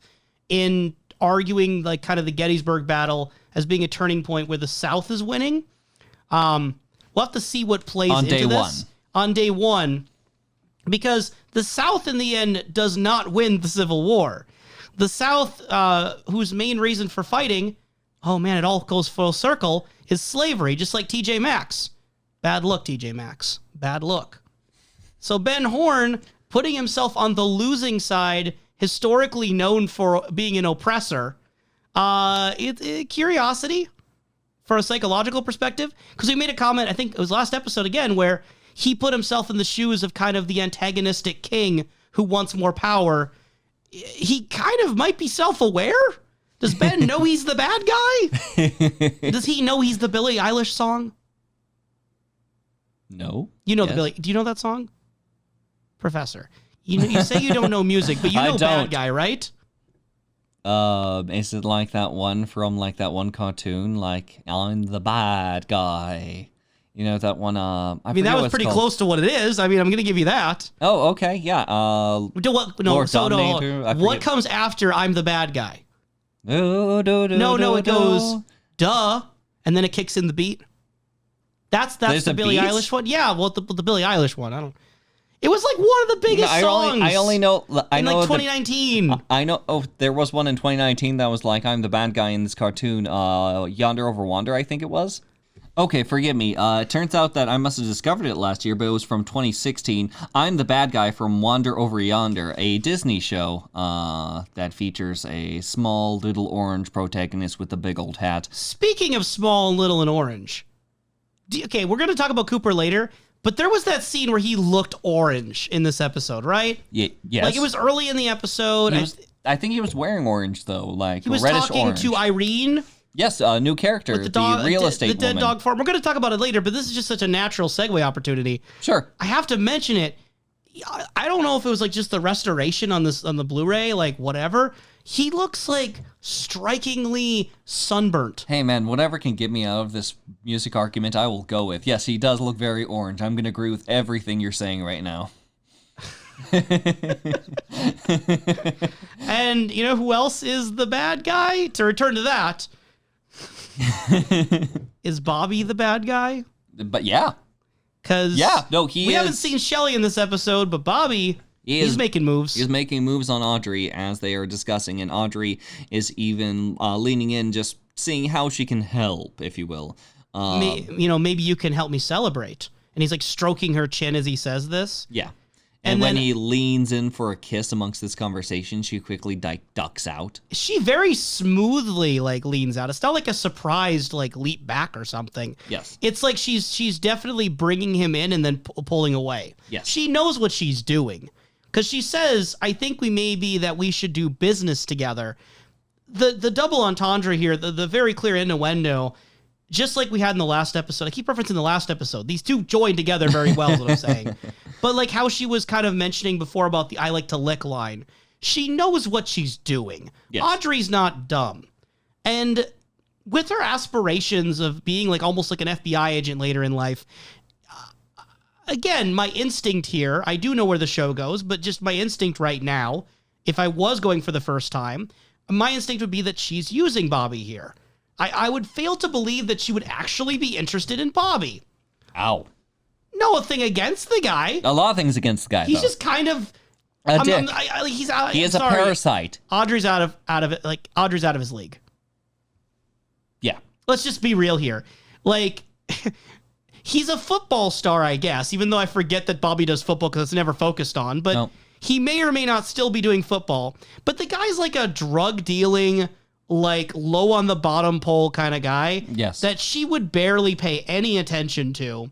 in arguing like kind of the Gettysburg battle as being a turning point where the South is winning. We'll have to see what plays on into day this. On day one, because the South in the end does not win the Civil War. The South, whose main reason for fighting, oh man, it all goes full circle, is slavery, just like TJ Maxx. Bad look, TJ Maxx. Bad look. So Ben Horn, putting himself on the losing side, historically known for being an oppressor, curiosity for a psychological perspective, because we made a comment, I think it was last episode again, where he put himself in the shoes of kind of the antagonistic king who wants more power. He kind of might be self-aware. Does Ben know he's the bad guy? Does he know he's the Billie Eilish song? No. You know do you know that song? Professor. You say you don't know music, but you know bad guy, right? Is it like that one from like that one cartoon, like I'm the bad guy? You know that one. I mean, that was pretty close to what it is. I mean, I'm going to give you that. Oh, okay, yeah. What comes after I'm the bad guy? No, it goes duh, and then it kicks in the beat. That's the Billie Eilish one. Yeah, well, the Billie Eilish one. I don't. It was like one of the biggest songs. I only know. I know 2019. I know. Oh, there was one in 2019 that was like I'm the bad guy in this cartoon. Yonder Over Wander, I think it was. Okay, forgive me. It turns out that I must have discovered it last year, but it was from 2016. I'm the bad guy from Wander Over Yonder, a Disney show that features a small little orange protagonist with a big old hat. Speaking of small, little, and orange. Okay, we're going to talk about Cooper later, but there was that scene where he looked orange in this episode, right? Yes. Like it was early in the episode. I think he was wearing orange, though, like he was reddish talking orange. to Irene. Yes, a new character, the real estate woman. The dead dog farm. We're going to talk about it later, but this is just such a natural segue opportunity. Sure. I have to mention it. I don't know if it was like just the restoration on the Blu-ray, like whatever. He looks like strikingly sunburnt. Hey man, whatever can get me out of this music argument, I will go with. Yes, he does look very orange. I'm going to agree with everything you're saying right now. And you know who else is the bad guy? To return to that, is Bobby the bad guy? But yeah. Because we is. haven't seen Shelly in this episode, but Bobby, he's making moves. He's making moves on Audrey as they are discussing, and Audrey is even leaning in, just seeing how she can help, if you will. Maybe you can help me celebrate. And he's like stroking her chin as he says this. Yeah. And when he leans in for a kiss amongst this conversation, she quickly ducks out. She very smoothly leans out. It's not like a surprised leap back or something. Yes. It's like she's definitely bringing him in and then pulling away. Yes. She knows what she's doing. Because she says, I think we should do business together. The double entendre here, the very clear innuendo, just like we had in the last episode. I keep referencing the last episode. These two join together very well is what I'm saying. But like how she was kind of mentioning before about the I like to lick line. She knows what she's doing. Yes. Audrey's not dumb. And with her aspirations of being almost like an FBI agent later in life, again, my instinct here, I do know where the show goes, but just my instinct right now, if I was going for the first time, my instinct would be that she's using Bobby here. I would fail to believe that she would actually be interested in Bobby. Ow. No thing against the guy. A lot of things against the guy, He's just kind of a dick. He is a parasite. Audrey's out of it. Audrey's out of his league. Yeah. Let's just be real here. He's a football star, I guess, even though I forget that Bobby does football because it's never focused on. But he may or may not still be doing football. But the guy's like a drug dealing, low on the bottom pole kind of guy. Yes. That she would barely pay any attention to.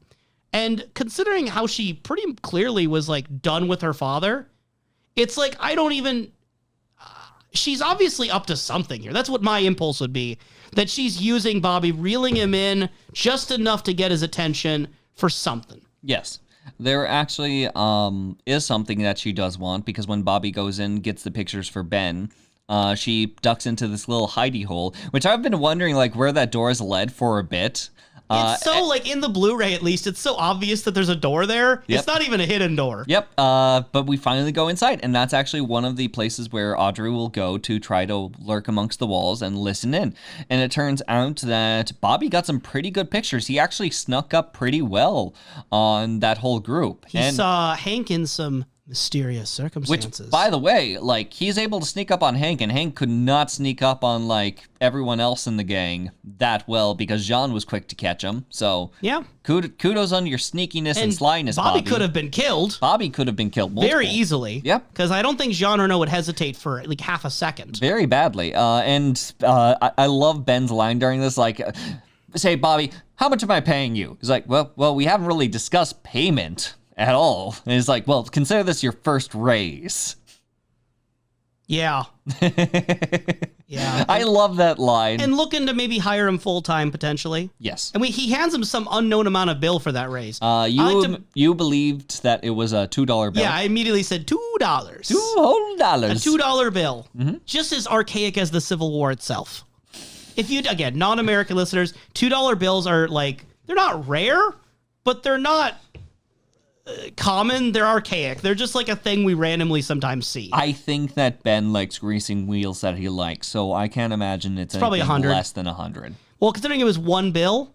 And considering how she pretty clearly was done with her father, it's I don't even, she's obviously up to something here. That's what my impulse would be, that she's using Bobby, reeling him in just enough to get his attention for something. Yes. There actually is something that she does want, because when Bobby goes in, gets the pictures for Ben, she ducks into this little hidey hole, which I've been wondering where that door is led for a bit. It's so in the Blu-ray at least, it's so obvious that there's a door there. Yep. It's not even a hidden door. Yep. But we finally go inside, and that's actually one of the places where Audrey will go to try to lurk amongst the walls and listen in. And it turns out that Bobby got some pretty good pictures. He actually snuck up pretty well on that whole group. He saw Hank in some mysterious circumstances. Which, by the way, he's able to sneak up on Hank, and Hank could not sneak up on, everyone else in the gang that well, because Jean was quick to catch him. So, yeah. Kudos on your sneakiness and slyness, Bobby. Bobby could have been killed. Very easily. Yep. Because I don't think Jean Renault would hesitate for half a second. Very badly. I love Ben's line during this, say, Bobby, how much am I paying you? He's like, well, we haven't really discussed payment at all. And he's like, well, consider this your first raise. Yeah. Yeah. I love that line. And looking to maybe hire him full-time, potentially. Yes. And he hands him some unknown amount of bill for that raise. You believed that it was a $2 bill? Yeah, I immediately said $2. $2. A $2 bill. Mm-hmm. Just as archaic as the Civil War itself. If you, again, non-American listeners, $2 bills are they're not rare, but they're not common. They're archaic. They're just a thing we randomly sometimes see. I think that Ben likes greasing wheels that he likes, so I can't imagine it's probably 100. Less than 100. Well, considering it was one bill,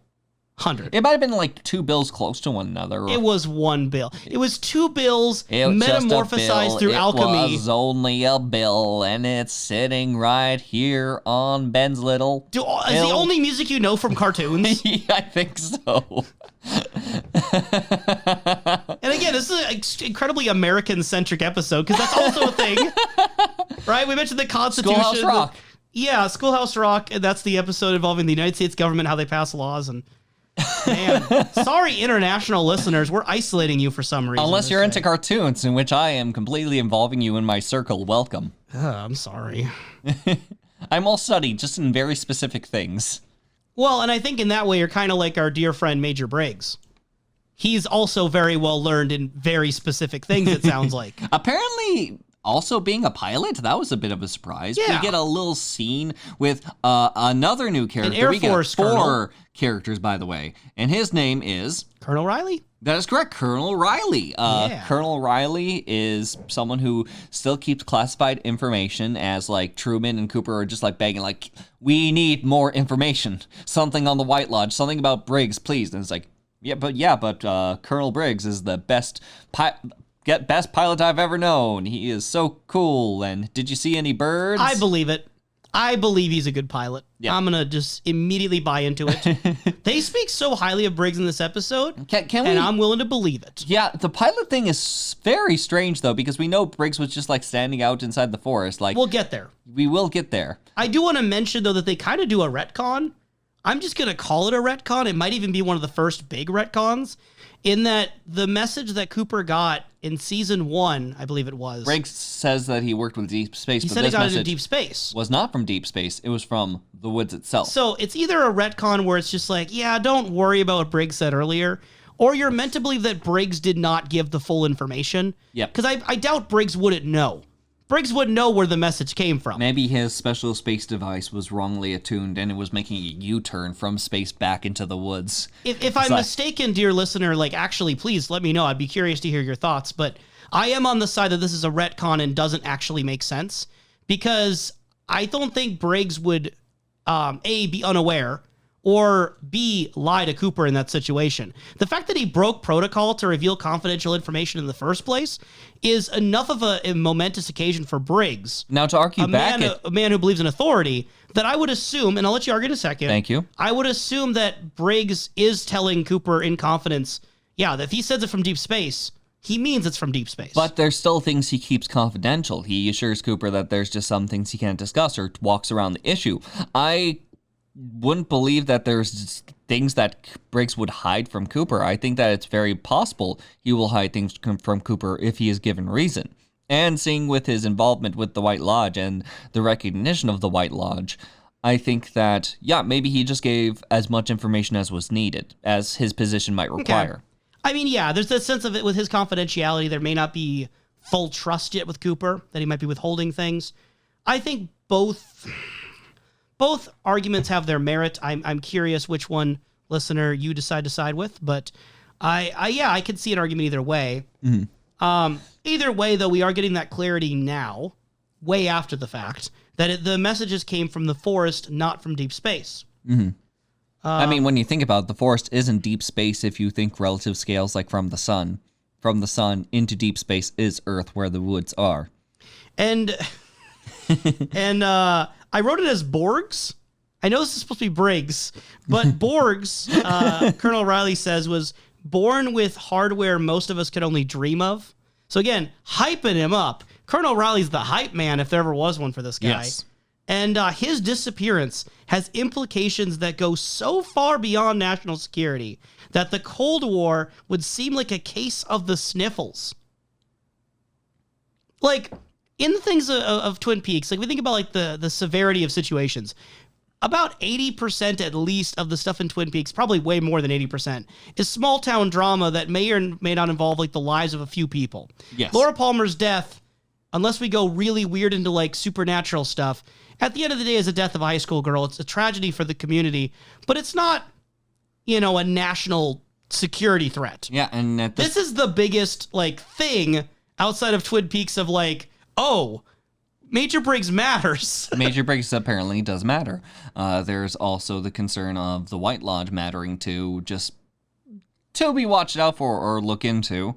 100. It might have been two bills close to one another. It was one bill. It was two bills metamorphosized through alchemy. It was only a bill, and it's sitting right here on Ben's little Is the only music you know from cartoons? Yeah, I think so. And again, this is an incredibly American-centric episode, because that's also a thing. Right? We mentioned the Constitution. Schoolhouse Rock. Yeah, Schoolhouse Rock. And that's the episode involving the United States government, how they pass laws. And man, sorry, international listeners, we're isolating you for some reason. Unless you're into cartoons, in which I am completely involving you in my circle. Welcome. I'm sorry. I'm all studied, just in very specific things. Well, and I think in that way, you're kind of like our dear friend Major Briggs. He's also very well learned in very specific things, it sounds like. Apparently, also being a pilot, that was a bit of a surprise. Yeah. We get a little scene with another new character. An Air Force four colonel. characters, by the way. And his name is... Colonel Riley? That is correct, Colonel Riley. Yeah. Colonel Riley is someone who still keeps classified information, as like Truman and Cooper are just like begging, like, we need more information. Something on the White Lodge, something about Briggs, please. And it's like, but Colonel Briggs is the best pilot I've ever known. He is so cool. And did you see any birds? I believe it. I believe he's a good pilot. Yeah. I'm going to just immediately buy into it. They speak so highly of Briggs in this episode, and I'm willing to believe it. Yeah, the pilot thing is very strange, though, because we know Briggs was just, like, standing out inside the forest. Like, we'll get there. We will get there. I do want to mention, though, that they kind of do a retcon. I'm just going to call it a retcon. It might even be one of the first big retcons, in that the message that Cooper got in season 1, I believe it was. Briggs says that he worked with Deep Space, he but said this he got message it in Deep Space. Was not from Deep Space. It was from the woods itself. So it's either a retcon where it's just like, yeah, don't worry about what Briggs said earlier, or you're meant to believe that Briggs did not give the full information. Yeah. Because I doubt Briggs wouldn't know. Briggs wouldn't know where the message came from. Maybe his special space device was wrongly attuned and it was making a U-turn from space back into the woods. If I'm mistaken, dear listener, like, actually, please let me know. I'd be curious to hear your thoughts. But I am on the side that this is a retcon and doesn't actually make sense, because I don't think Briggs would, A, be unaware, or B, lie to Cooper in that situation. The fact that he broke protocol to reveal confidential information in the first place is enough of a momentous occasion for Briggs. Now, to argue a man who believes in authority, that I would assume, and I'll let you argue in a second. Thank you. I would assume that Briggs is telling Cooper in confidence, yeah, that if he says it from deep space, he means it's from deep space. But there's still things he keeps confidential. He assures Cooper that there's just some things he can't discuss, or walks around the issue. I wouldn't believe that there's things that Briggs would hide from Cooper. I think that it's very possible he will hide things from Cooper if he is given reason. And seeing with his involvement with the White Lodge and the recognition of the White Lodge, I think that, yeah, maybe he just gave as much information as was needed, as his position might require. Okay. I mean, yeah, there's that sense of it with his confidentiality. There may not be full trust yet with Cooper, that he might be withholding things. I think both arguments have their merit. I'm curious which one, listener, you decide to side with, but I could see an argument either way. Mm-hmm. Either way, though, we are getting that clarity now, way after the fact, that the messages came from the forest, not from deep space. Mm-hmm. I mean, when you think about it, the forest isn't deep space if you think relative scales, like from the sun. From the sun into deep space is Earth, where the woods are. And I wrote it as Borgs. I know this is supposed to be Briggs, but Borgs, Colonel Riley says, was born with hardware most of us could only dream of. So again, hyping him up. Colonel Riley's the hype man, if there ever was one for this guy. Yes. And his disappearance has implications that go so far beyond national security that the Cold War would seem like a case of the sniffles. Like, in the things of Twin Peaks, like, we think about, like, the severity of situations. About 80% at least of the stuff in Twin Peaks, probably way more than 80%, is small town drama that may or may not involve, like, the lives of a few people. Yes. Laura Palmer's death, unless we go really weird into, like, supernatural stuff, at the end of the day is the death of a high school girl. It's a tragedy for the community, but it's not, a national security threat. Yeah, and this is the biggest, like, thing outside of Twin Peaks of, like, oh, Major Briggs matters. Major Briggs apparently does matter. There's also the concern of the White Lodge mattering to be watched out for or look into.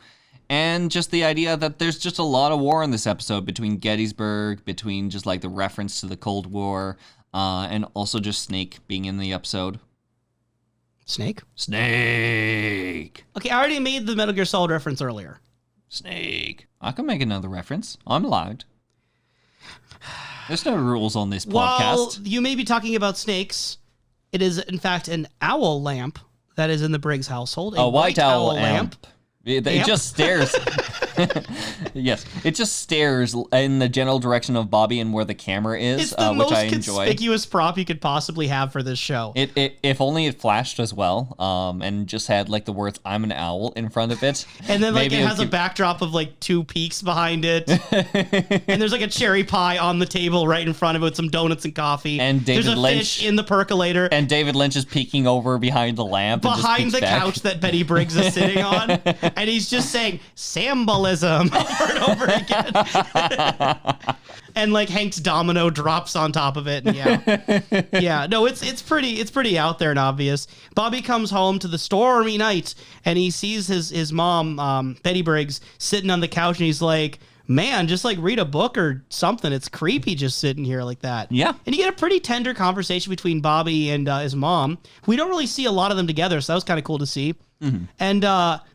And just the idea that there's just a lot of war in this episode between Gettysburg, between just like the reference to the Cold War, and also just Snake being in the episode. Snake? Snake! Okay, I already made the Metal Gear Solid reference earlier. Snake. I can make another reference. I'm allowed. There's no rules on this podcast. While you may be talking about snakes, it is, in fact, an owl lamp that is in the Briggs household. A white owl lamp. It just stares. Yes, it just stares in the general direction of Bobby and where the camera is, It's the which most I enjoy. conspicuous prop you could possibly have for this show. If only it flashed as well, and just had like the words "I'm an owl" in front of it, And then like maybe it has a backdrop of like two peaks behind it. And there's like a cherry pie on the table right in front of it with some donuts and coffee. And David there's a Lynch fish in the percolator. And David Lynch is peeking over behind the lamp. Behind and the just peeks back. couch that Betty Briggs is sitting on. And he's just saying symbolism over and over again. And like Hank's domino drops on top of it. And yeah. No, it's pretty out there and obvious. Bobby comes home to the stormy night and he sees his mom, Betty Briggs, sitting on the couch, and he's like, man, just like read a book or something. It's creepy just sitting here like that. Yeah. And you get a pretty tender conversation between Bobby and his mom. We don't really see a lot of them together, so that was kind of cool to see. Mm-hmm. And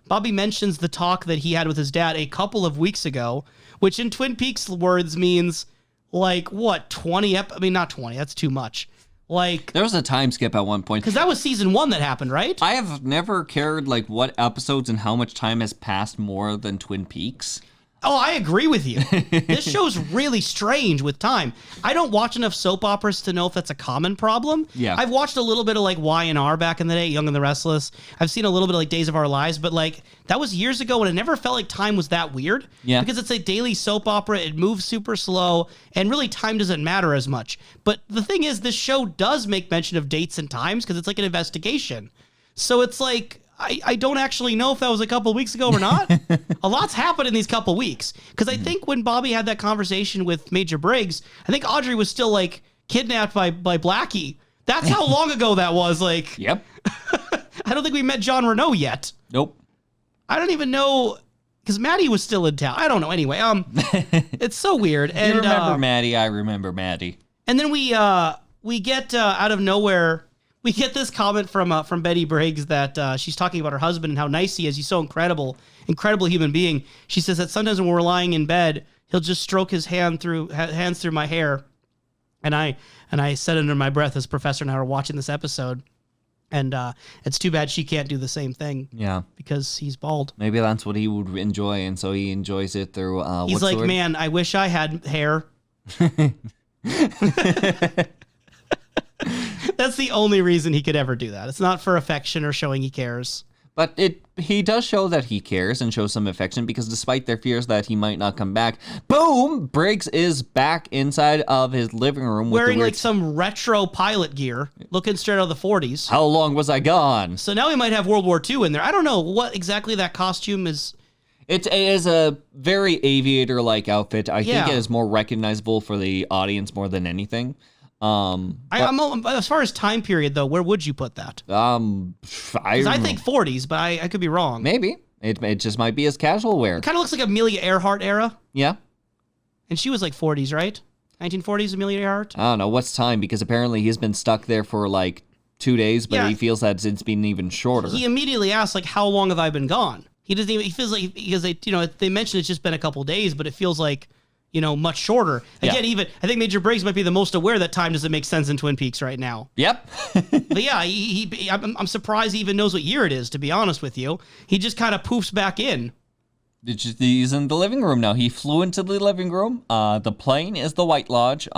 Bobby mentions the talk that he had with his dad a couple of weeks ago, which in Twin Peaks words means like, what, 20? I mean, not 20. That's too much. Like, there was a time skip at one point. because that was season 1 that happened, right? I have never cared like what episodes and how much time has passed more than Twin Peaks. Oh, I agree with you. This show's really strange with time. I don't watch enough soap operas to know if that's a common problem. Yeah. I've watched a little bit of like Y&R back in the day, Young and the Restless. I've seen a little bit of like Days of Our Lives, but like that was years ago and it never felt like time was that weird. Yeah. Because it's a daily soap opera. It moves super slow and really time doesn't matter as much. But the thing is, this show does make mention of dates and times because it's like an investigation. So it's like, I don't actually know if that was a couple weeks ago or not. A lot's happened in these couple weeks. Because I think when Bobby had that conversation with Major Briggs, I think Audrey was still like kidnapped by Blackie. That's how long ago that was. Like, Yep. I don't think we met John Renault yet. Nope. I don't even know, because Maddie was still in town. I don't know. Anyway, it's so weird. And You remember Maddie? I remember Maddie. And then we get out of nowhere. We get this comment from Betty Briggs that she's talking about her husband and how nice he is. He's so incredible human being. She says that sometimes when we're lying in bed, he'll just stroke his hands through my hair. And I said under my breath as Professor and I were watching this episode, and it's too bad she can't do the same thing. Yeah. Because he's bald. Maybe that's what he would enjoy, and so he enjoys it through. He's like, man, I wish I had hair. That's the only reason he could ever do that. It's not for affection or showing he cares. But he does show that he cares and shows some affection because despite their fears that he might not come back, boom, Briggs is back inside of his living room wearing like some retro pilot gear, looking straight out of the 40s. How long was I gone? So now we might have World War II in there. I don't know what exactly that costume is. It is a very aviator-like outfit. I think it is more recognizable for the audience more than anything. As far as time period, though, where would you put that? I think 40s, but I could be wrong. Maybe. It just might be as casual wear. Kind of looks like Amelia Earhart era. Yeah. And she was like 40s, right? 1940s, Amelia Earhart? I don't know. What's time? Because apparently he's been stuck there for like 2 days, but he feels that it's been even shorter. He immediately asks, like, how long have I been gone? He doesn't even, he feels like, because they mentioned it's just been a couple days, but it feels like, much shorter. Again, I think Major Briggs might be the most aware that time doesn't make sense in Twin Peaks right now. Yep. But yeah, I'm surprised he even knows what year it is, to be honest with you. He just kind of poofs back in. He's in the living room now. He flew into the living room. The plane is the White Lodge.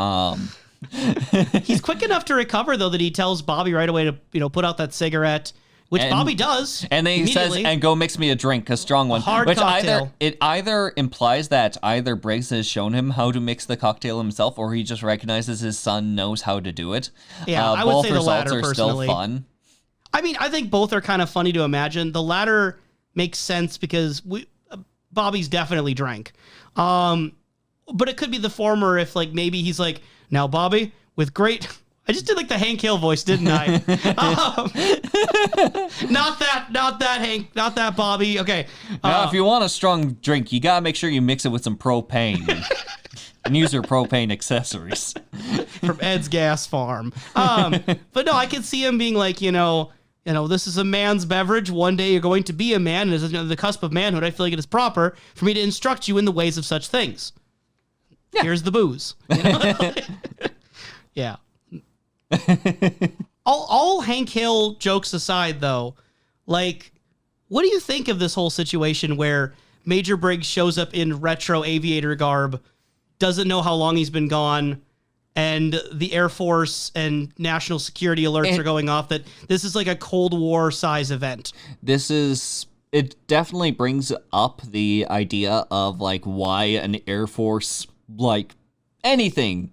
He's quick enough to recover, though, that he tells Bobby right away to put out that cigarette. Which Bobby does. And then he says, and go mix me a drink, a strong one. Hard cocktail. It either implies that either Briggs has shown him how to mix the cocktail himself, or he just recognizes his son knows how to do it. Yeah, I would say the latter, are personally. Still fun. I mean, I think both are kind of funny to imagine. The latter makes sense because Bobby's definitely drank. But it could be the former if, like, maybe he's like, now, Bobby, with great... I just did like the Hank Hill voice, didn't I? Not that Hank, not that Bobby. Okay. Now, if you want a strong drink, you gotta make sure you mix it with some propane and use your propane accessories from Ed's Gas Farm. But no, I could see him being like, this is a man's beverage. One day you're going to be a man, and as the cusp of manhood, I feel like it is proper for me to instruct you in the ways of such things. Yeah. Here's the booze. Yeah. all Hank Hill jokes aside, though, like, what do you think of this whole situation where Major Briggs shows up in retro aviator garb, doesn't know how long he's been gone, and the Air Force and national security alerts are going off that this is like a Cold War size event. It definitely brings up the idea of like why an Air Force, like anything,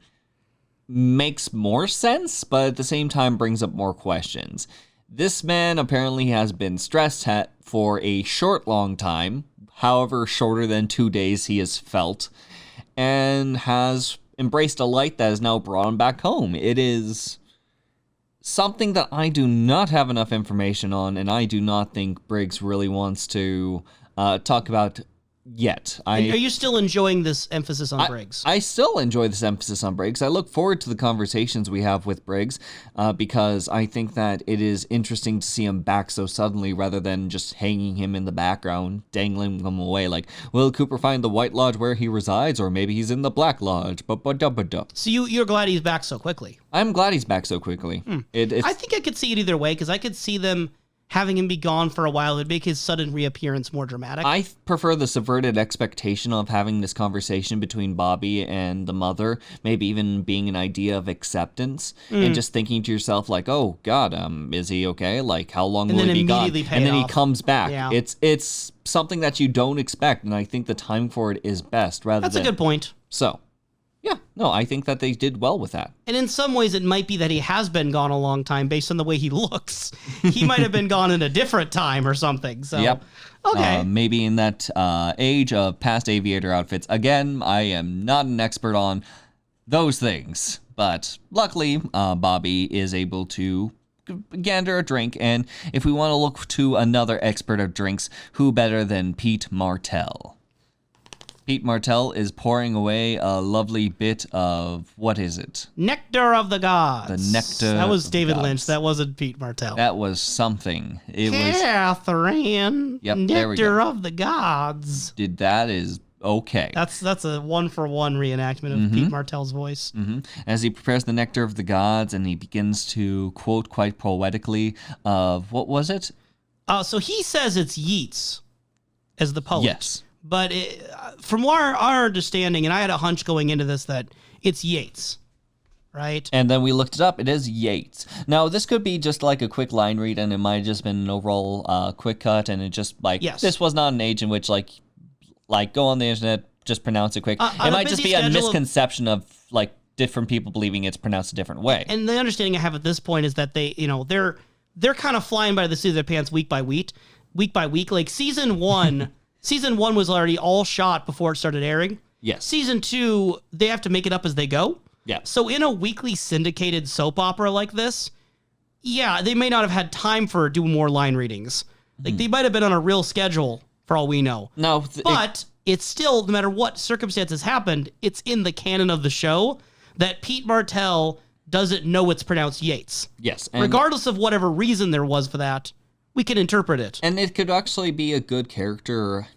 makes more sense, but at the same time brings up more questions. This man apparently has been stressed for a long time, however shorter than 2 days he has felt, and has embraced a light that has now brought him back home. It is something that I do not have enough information on, and I do not think Briggs really wants to talk about yet. Are you still enjoying this emphasis on Briggs? I still enjoy this emphasis on Briggs. I look forward to the conversations we have with Briggs because I think that it is interesting to see him back so suddenly rather than just hanging him in the background, dangling him away like, will Cooper find the White Lodge where he resides, or maybe he's in the Black Lodge? So you're glad he's back so quickly? I'm glad he's back so quickly. I think I could see it either way, because I could see them having him be gone for a while would make his sudden reappearance more dramatic. I prefer the subverted expectation of having this conversation between Bobby and the mother, maybe even being an idea of acceptance, and just thinking to yourself like, oh God, is he okay? Like, how long will he be gone? And then he comes back. Yeah. It's something that you don't expect, and I think the time for it is best That's a good point. So, yeah, no, I think that they did well with that. And in some ways, it might be that he has been gone a long time based on the way he looks. He might have been gone in a different time or something. So, yep. Okay. Maybe in that age of past aviator outfits. Again, I am not an expert on those things, but luckily, Bobby is able to gander a drink. And if we want to look to another expert of drinks, who better than Pete Martell? Pete Martell is pouring away a lovely bit of, what is it? Nectar of the Gods. The Nectar That was of David Gods. Lynch. That wasn't Pete Martell. That was something. It was. Catherine. Yep, Nectar there we go. of the Gods. That is okay. That's a 1-for-1 reenactment of Pete Martell's voice. As he prepares the Nectar of the Gods, and he begins to quote quite poetically of, what was it? So he says it's Yeats as the poet. Yes. But from our understanding, and I had a hunch going into this, that it's Yeats, right? And then we looked it up. It is Yeats. Now, this could be just like a quick line read, and it might have just been an overall quick cut, and it just, like, this was not an age in which, like go on the internet, just pronounce it quick. It might just be a misconception of, like, different people believing it's pronounced a different way. And the understanding I have at this point is that they're kind of flying by the seat of their pants week by week. Like, season 1... Season 1 was already all shot before it started airing. Yes. Season 2, they have to make it up as they go. Yeah. So in a weekly syndicated soap opera like this, yeah, they may not have had time for doing more line readings. Like, they might have been on a real schedule, for all we know. No. But it's still, no matter what circumstances happened, it's in the canon of the show that Pete Martell doesn't know it's pronounced Yates. Yes. Regardless of whatever reason there was for that, we can interpret it. And it could actually be a good character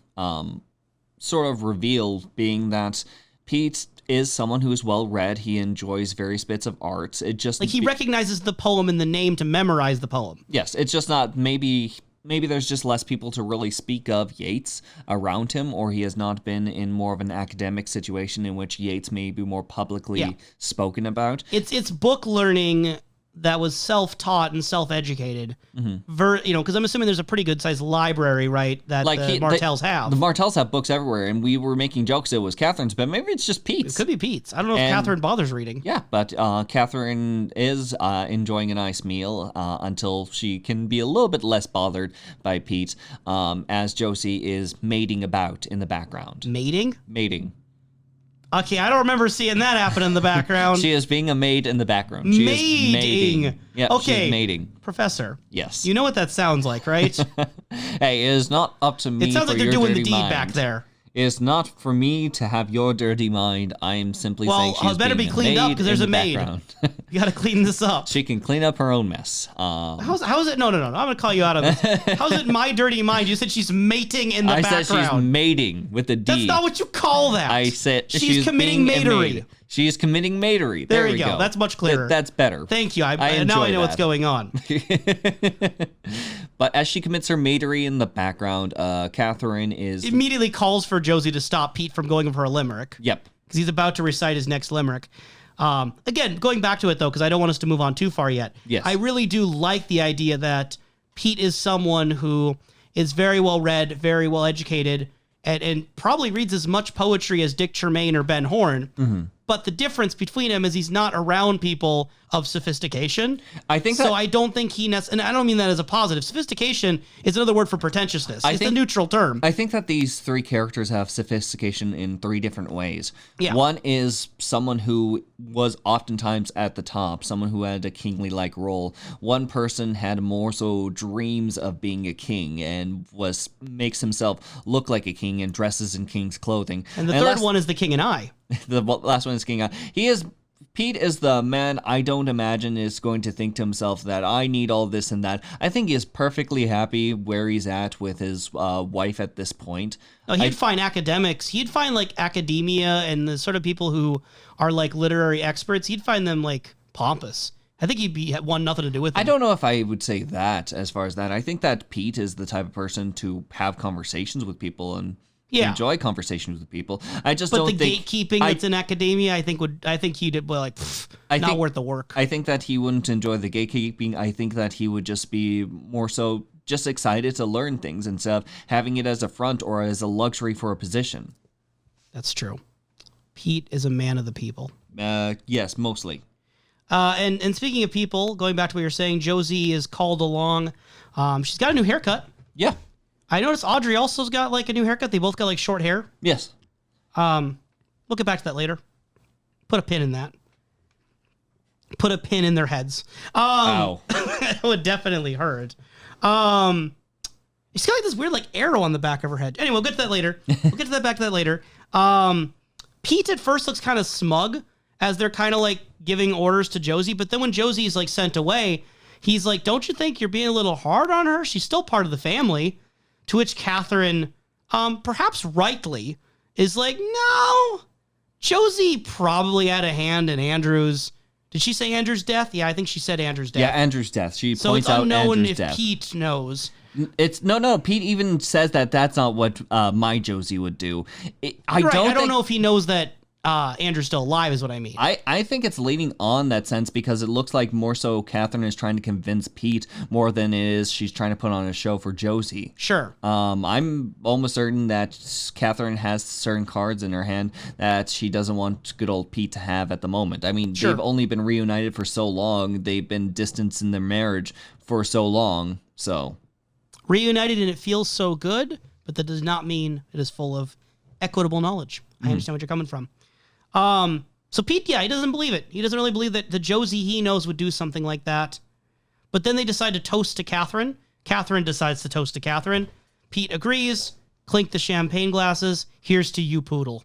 sort of reveal, being that Pete is someone who is well-read. He enjoys various bits of art. It just... Like, he recognizes the poem in the name to memorize the poem. Yes, it's just not... Maybe there's just less people to really speak of Yeats around him, or he has not been in more of an academic situation in which Yeats may be more publicly spoken about. It's book learning that was self-taught and self-educated. Because I'm assuming there's a pretty good-sized library, right, that the Martells have. The Martells have books everywhere, and we were making jokes it was Catherine's, but maybe it's just Pete's. It could be Pete's. I don't know if Catherine bothers reading. Yeah, but Catherine is enjoying a nice meal until she can be a little bit less bothered by Pete, as Josie is mating about in the background. Mating? Mating. Okay, I don't remember seeing that happen in the background. She is being a maid in the background. She is mating. Yeah, okay. She's mating. Professor. Yes. You know what that sounds like, right? Hey, it is not up to me. It sounds for like they're your doing the dirty deed mind. back there. It is not for me to have your dirty mind. I am simply saying she's better be being cleaned up maid because there's in a the maid. background. You got to clean this up. She can clean up her own mess. How's it? No. I'm going to call you out of this. How's it my dirty mind? You said she's mating in the background. I said she's mating with the D. That's not what you call that. I said she's committing being a matery. maid. She is committing matery. There we go. That's much clearer. That's better. Thank you. I now I know enjoy what's going on. But as she commits her matery in the background, Catherine is... Immediately calls for Josie to stop Pete from going for a limerick. Yep. Because he's about to recite his next limerick. Again, going back to it, though, because I don't want us to move on too far yet. Yes. I really do like the idea that Pete is someone who is very well read, very well educated, and probably reads as much poetry as Dick Tremayne or Ben Horn. Mm-hmm. But the difference between him is he's not around people of sophistication. I think so. I don't think and I don't mean that as a positive. Sophistication is another word for pretentiousness. It's a neutral term. I think that these three characters have sophistication in three different ways. Yeah. One is someone who was oftentimes at the top, someone who had a kingly-like role. One person had more so dreams of being a king and makes himself look like a king and dresses in king's clothing. And the third one is the king and I. The last one is king. Pete is the man I don't imagine is going to think to himself that I need all this and that. I think he is perfectly happy where he's at with his wife at this point. No, he'd find academics. He'd find like academia and the sort of people who are like literary experts. He'd find them like pompous. I think he'd want nothing to do with them. I don't know if I would say that as far as that. I think that Pete is the type of person to have conversations with people and enjoy conversations with people. I just don't think... But the gatekeeping that's in academia, I think he'd be like, not worth the work. I think that he wouldn't enjoy the gatekeeping. I think that he would just be more so just excited to learn things instead of having it as a front or as a luxury for a position. That's true. Pete is a man of the people. Yes, mostly. And speaking of people, going back to what you're saying, Josie is called along. She's got a new haircut. Yeah. I noticed Audrey also's got like a new haircut. They both got like short hair. Yes. We'll get back to that later. Put a pin in that. Put a pin in their heads. Ow. It would definitely hurt. She's got like this weird like arrow on the back of her head. Anyway, we'll get to that later. Pete at first looks kind of smug as they're kind of like giving orders to Josie. But then when Josie's like sent away, he's like, don't you think you're being a little hard on her? She's still part of the family. To which Catherine, perhaps rightly, is like, no, Josie probably had a hand in Andrew's. Did she say Andrew's death? Yeah, I think she said Andrew's death. Yeah, Andrew's death. She points out Andrew's death. So it's unknown if Pete knows. It's no. Pete even says that that's not what my Josie would do. I don't know if he knows that Andrew's still alive is what I mean. I think it's leaning on that sense because it looks like more so Catherine is trying to convince Pete more than it is she's trying to put on a show for Josie. Sure. I'm almost certain that Catherine has certain cards in her hand that she doesn't want good old Pete to have at the moment. I mean, They've only been reunited for so long. They've been distanced in their marriage for so long. So reunited and it feels so good, but that does not mean it is full of equitable knowledge. I understand what you're coming from. So Pete, he doesn't believe it. He doesn't really believe that the Josie he knows would do something like that. But then they decide to toast to Catherine. Catherine decides to toast to Catherine. Pete agrees. Clink the champagne glasses. Here's to you, poodle.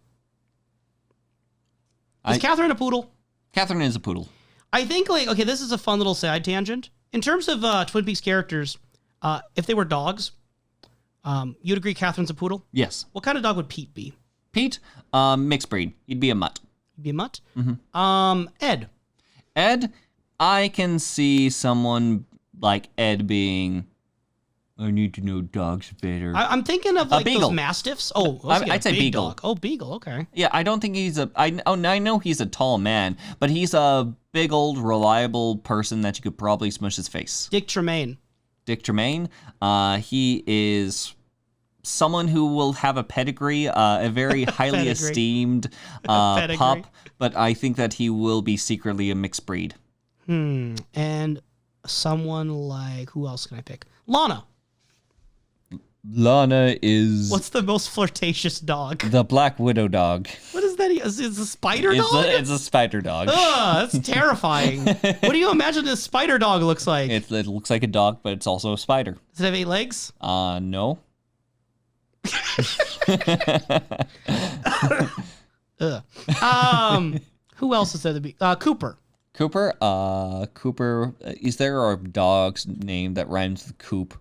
Is Catherine a poodle? Catherine is a poodle. I think, this is a fun little side tangent. In terms of Twin Peaks characters, if they were dogs, you'd agree Catherine's a poodle? Yes. What kind of dog would Pete be? Pete, mixed breed. He'd be a mutt. Be a mutt? Mm-hmm. Ed. Ed, I can see someone like Ed being, I need to know dogs better. I'm thinking of like those mastiffs. Oh, I'd say beagle. Dog. Oh, beagle. Okay. Yeah, I don't think he's I know he's a tall man, but he's a big old reliable person that you could probably smush his face. Dick Tremayne. He is someone who will have a pedigree, a very highly esteemed pup, but I think that he will be secretly a mixed breed. And someone like, who else can I pick? Lana. Lana is... What's the most flirtatious dog? The Black Widow dog. What is that? Is it a spider dog? It's a spider dog. Ugh, that's terrifying. What do you imagine a spider dog looks like? It looks like a dog, but it's also a spider. Does it have 8 legs? No. Who else is there to be? Cooper. Cooper. Is there a dog's name that rhymes with coop?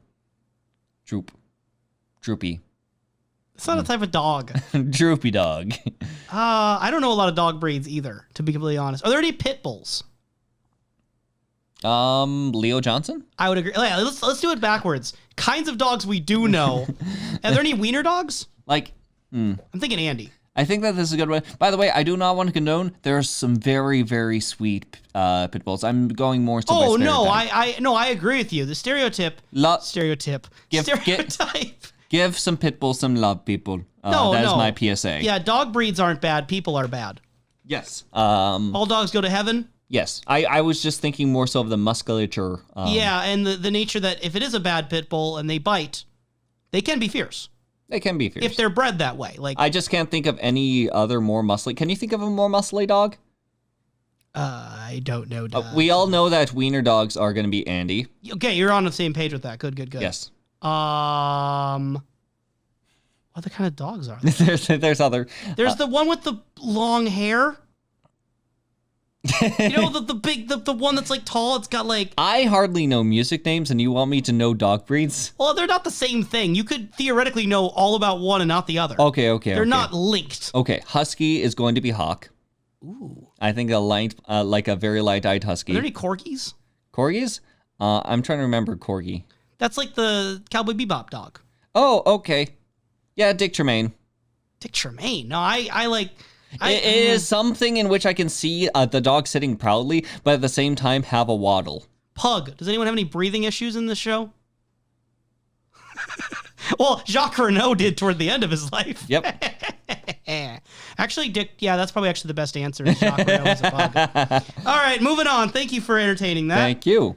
Droopy. It's not a type of dog. Droopy dog. I don't know a lot of dog breeds either, to be completely honest. Are there any pit bulls? Leo Johnson? I would agree. Let's do it backwards. kinds of dogs we do know. Are there any wiener dogs? Like, I'm thinking Andy. I think that this is a good one. By the way, I do not want to condone. There are some very, very sweet pit bulls. I'm going more so by stereotype. I agree with you. The stereotype. Give some pit bulls some love, people. That is my PSA. Yeah, dog breeds aren't bad. People are bad. Yes. All dogs go to heaven? Yes. I was just thinking more so of the musculature. Yeah, and the nature that if it is a bad pit bull and they bite, they can be fierce. They can be fierce. If they're bred that way. Like I just can't think of any other more muscly. Can you think of a more muscly dog? I don't know. We all know that wiener dogs are going to be Andy. Okay, you're on the same page with that. Good. Yes. What other kind of dogs are there? There's other. There's the one with the long hair. You know, the big, the one that's like tall. It's got like. I hardly know music names, and you want me to know dog breeds? Well, they're not the same thing. You could theoretically know all about one and not the other. Okay. They're not linked. Okay, husky is going to be hawk. Ooh. I think like a very light-eyed husky. Are there any corgis? Corgis? I'm trying to remember corgi. That's like the Cowboy Bebop dog. Oh, okay. Yeah, Dick Tremayne. Dick Tremayne. No, I like. It is something in which I can see the dog sitting proudly, but at the same time have a waddle. Pug. Does anyone have any breathing issues in this show? Well, Jacques Renault did toward the end of his life. Yep. Actually, Dick, yeah, that's probably actually the best answer. Jacques Renault is a pug. All right, moving on. Thank you for entertaining that. Thank you.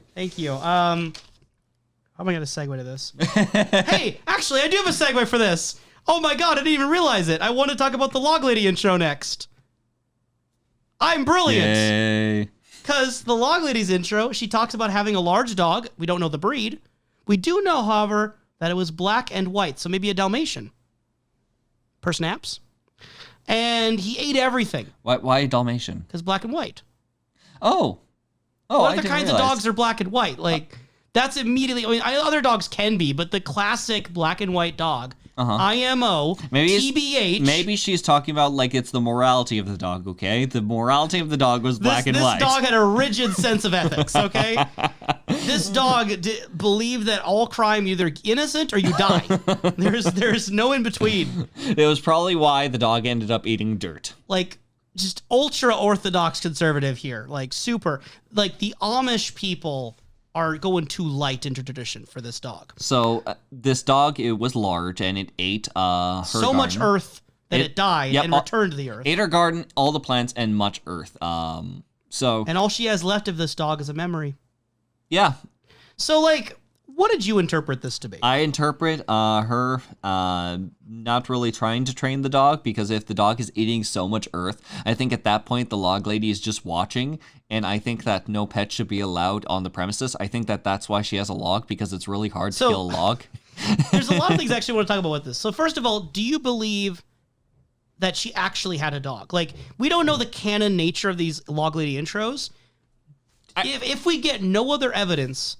How am I going to segue to this? Hey, actually, I do have a segue for this. Oh my God, I didn't even realize it. I want to talk about the Log Lady intro next. I'm brilliant. Yay. Because the Log Lady's intro, she talks about having a large dog. We don't know the breed. We do know, however, that it was black and white, so maybe a Dalmatian. Per snaps. And he ate everything. Why Dalmatian? Because black and white. Oh, what other kinds of dogs are black and white? Like, that's immediately, I mean, other dogs can be, but the classic black and white dog, IMO, TBH. Maybe she's talking about, like, it's the morality of the dog, okay? The morality of the dog was black and white. This dog had a rigid sense of ethics, okay? This dog believed that all crime, either innocent or you die. There's no in between. It was probably why the dog ended up eating dirt. Like, just ultra orthodox conservative here. Like, super. Like, the Amish people are going too light into tradition for this dog. So this dog, it was large and it ate her so garden. much earth that it died and returned to the earth. Ate her garden, all the plants, and much earth. And all she has left of this dog is a memory. Yeah. So, like, what did you interpret this to be? I interpret her not really trying to train the dog, because if the dog is eating so much earth, I think at that point the Log Lady is just watching, and I think that no pet should be allowed on the premises. I think that that's why she has a log, because it's really hard to kill a log. There's a lot of things I actually want to talk about with this. So first of all, do you believe that she actually had a dog? Like, we don't know the canon nature of these Log Lady intros. If we get no other evidence,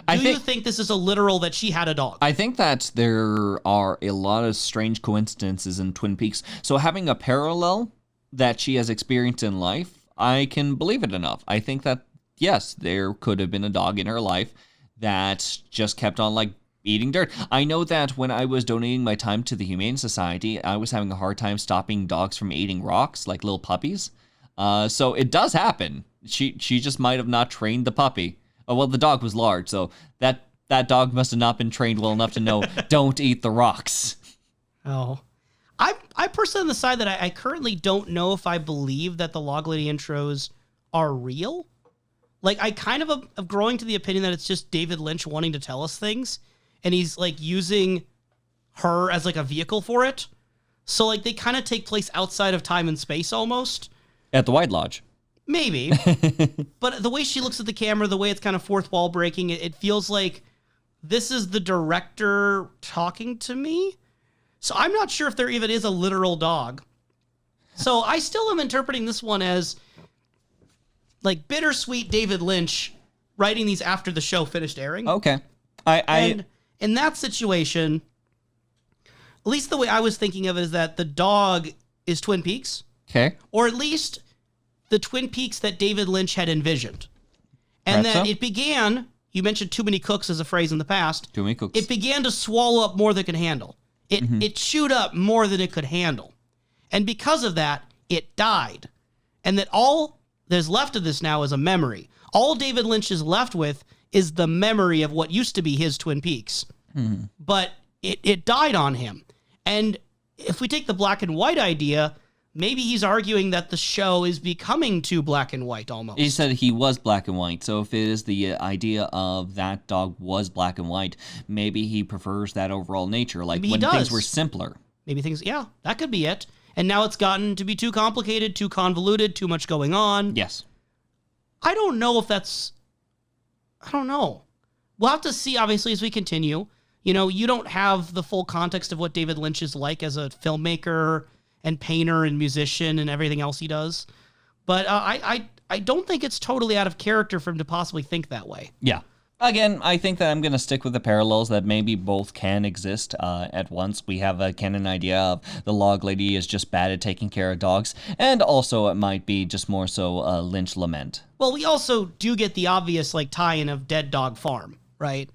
do you think this is a literal that she had a dog? I think that there are a lot of strange coincidences in Twin Peaks. So having a parallel that she has experienced in life, I can believe it enough. I think that, yes, there could have been a dog in her life that just kept on, like, eating dirt. I know that when I was donating my time to the Humane Society, I was having a hard time stopping dogs from eating rocks, like little puppies. So it does happen. She just might have not trained the puppy. Oh, well, the dog was large, so that dog must have not been trained well enough to know, don't eat the rocks. Oh. I personally on the side that I currently don't know if I believe that the Log Lady intros are real. Like, I kind of am growing to the opinion that it's just David Lynch wanting to tell us things, and he's, like, using her as, like, a vehicle for it. So, like, they kind of take place outside of time and space almost. At the White Lodge. Maybe. But the way she looks at the camera, the way it's kind of fourth wall breaking, it feels like this is the director talking to me. So I'm not sure if there even is a literal dog. So I still am interpreting this one as, like, bittersweet David Lynch writing these after the show finished airing. Okay. And in that situation, at least the way I was thinking of it is that the dog is Twin Peaks. Okay. Or at least the Twin Peaks that David Lynch had envisioned. And that it began you mentioned too many cooks as a phrase in the past. Too many cooks. It began to swallow up more than it could handle. It chewed up more than it could handle. And because of that, it died. And that all there's left of this now is a memory. All David Lynch is left with is the memory of what used to be his Twin Peaks. But it died on him. And if we take the black and white idea, maybe he's arguing that the show is becoming too black and white almost. He said he was black and white, so if it is the idea of that dog was black and white, maybe he prefers that overall nature, like Maybe he when does. things were simpler. Maybe things, yeah, that could be it. And now it's gotten to be too complicated, too convoluted, too much going on. Yes. I don't know if that's... I don't know. We'll have to see, obviously, as we continue. You know, you don't have the full context of what David Lynch is like as a filmmaker and painter and musician and everything else he does. But I don't think it's totally out of character for him to possibly think that way. Yeah. Again, I think that I'm going to stick with the parallels that maybe both can exist at once. We have a canon idea of the log lady is just bad at taking care of dogs, and also it might be just more so Lynch lament. Well, we also do get the obvious like tie-in of Dead Dog Farm, right?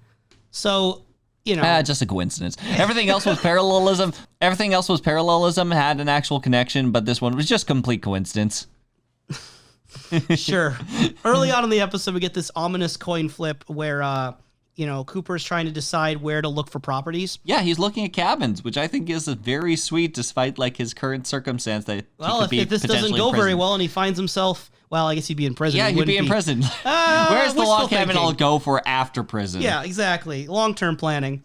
So, you know... Just a coincidence. Everything else was parallelism. Had an actual connection, but this one was just complete coincidence. Sure. Early on in the episode, we get this ominous coin flip where, Cooper's trying to decide where to look for properties. Yeah, he's looking at cabins, which I think is very sweet despite, like, his current circumstance that if this doesn't go very well and he finds himself... Well, I guess he'd be in prison. Yeah, he'd be in prison. Where's the log cabin I'll go for after prison? Yeah, exactly. Long-term planning.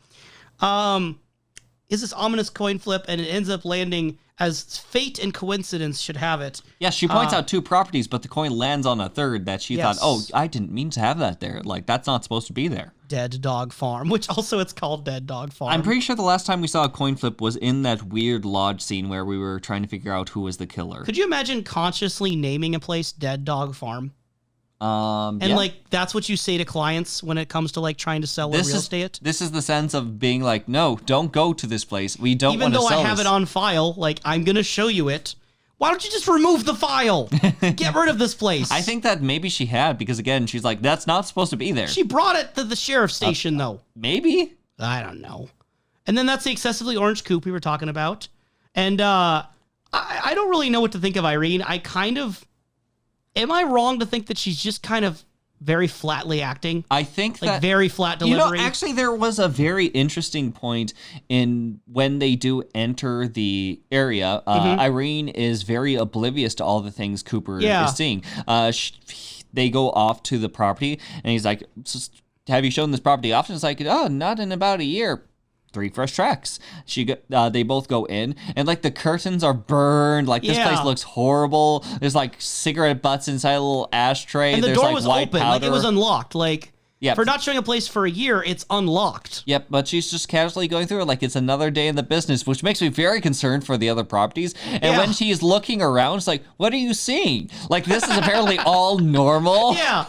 Is this ominous coin flip, and it ends up landing as fate and coincidence should have it. Yeah, she points out 2 properties, but the coin lands on a third that she thought, oh, I didn't mean to have that there. Like, that's not supposed to be there. Dead Dog Farm, which also it's called Dead Dog Farm. I'm pretty sure the last time we saw a coin flip was in that weird lodge scene where we were trying to figure out who was the killer. Could you imagine consciously naming a place Dead Dog Farm? And that's what you say to clients when it comes to like trying to sell real estate. This is the sense of being like, no, don't go to this place. We don't want to sell this. Even though I have it on file, like I'm going to show you it. Why don't you just remove the file? Get rid of this place. I think that maybe she had, because again, she's like, that's not supposed to be there. She brought it to the sheriff's station though. Maybe? I don't know. And then that's the excessively orange coupe we were talking about. And I don't really know what to think of Irene. Am I wrong to think that she's just kind of very flatly acting? I think that... very flat delivery? Actually, there was a very interesting point in when they do enter the area. Irene is very oblivious to all the things Cooper is seeing. They go off to the property, and he's like, have you shown this property often? It's like, oh, not in about a year. 3 fresh tracks. They both go in, and like the curtains are burned. Like this place looks horrible. There's like cigarette butts inside a little ashtray. And the There's door like was white open, powder. like it was unlocked. Like Yep. For not showing a place for a year, it's unlocked. Yep, but she's just casually going through it like it's another day in the business, which makes me very concerned for the other properties. And when she's looking around, it's like, what are you seeing? Like, this is apparently all normal. Yeah.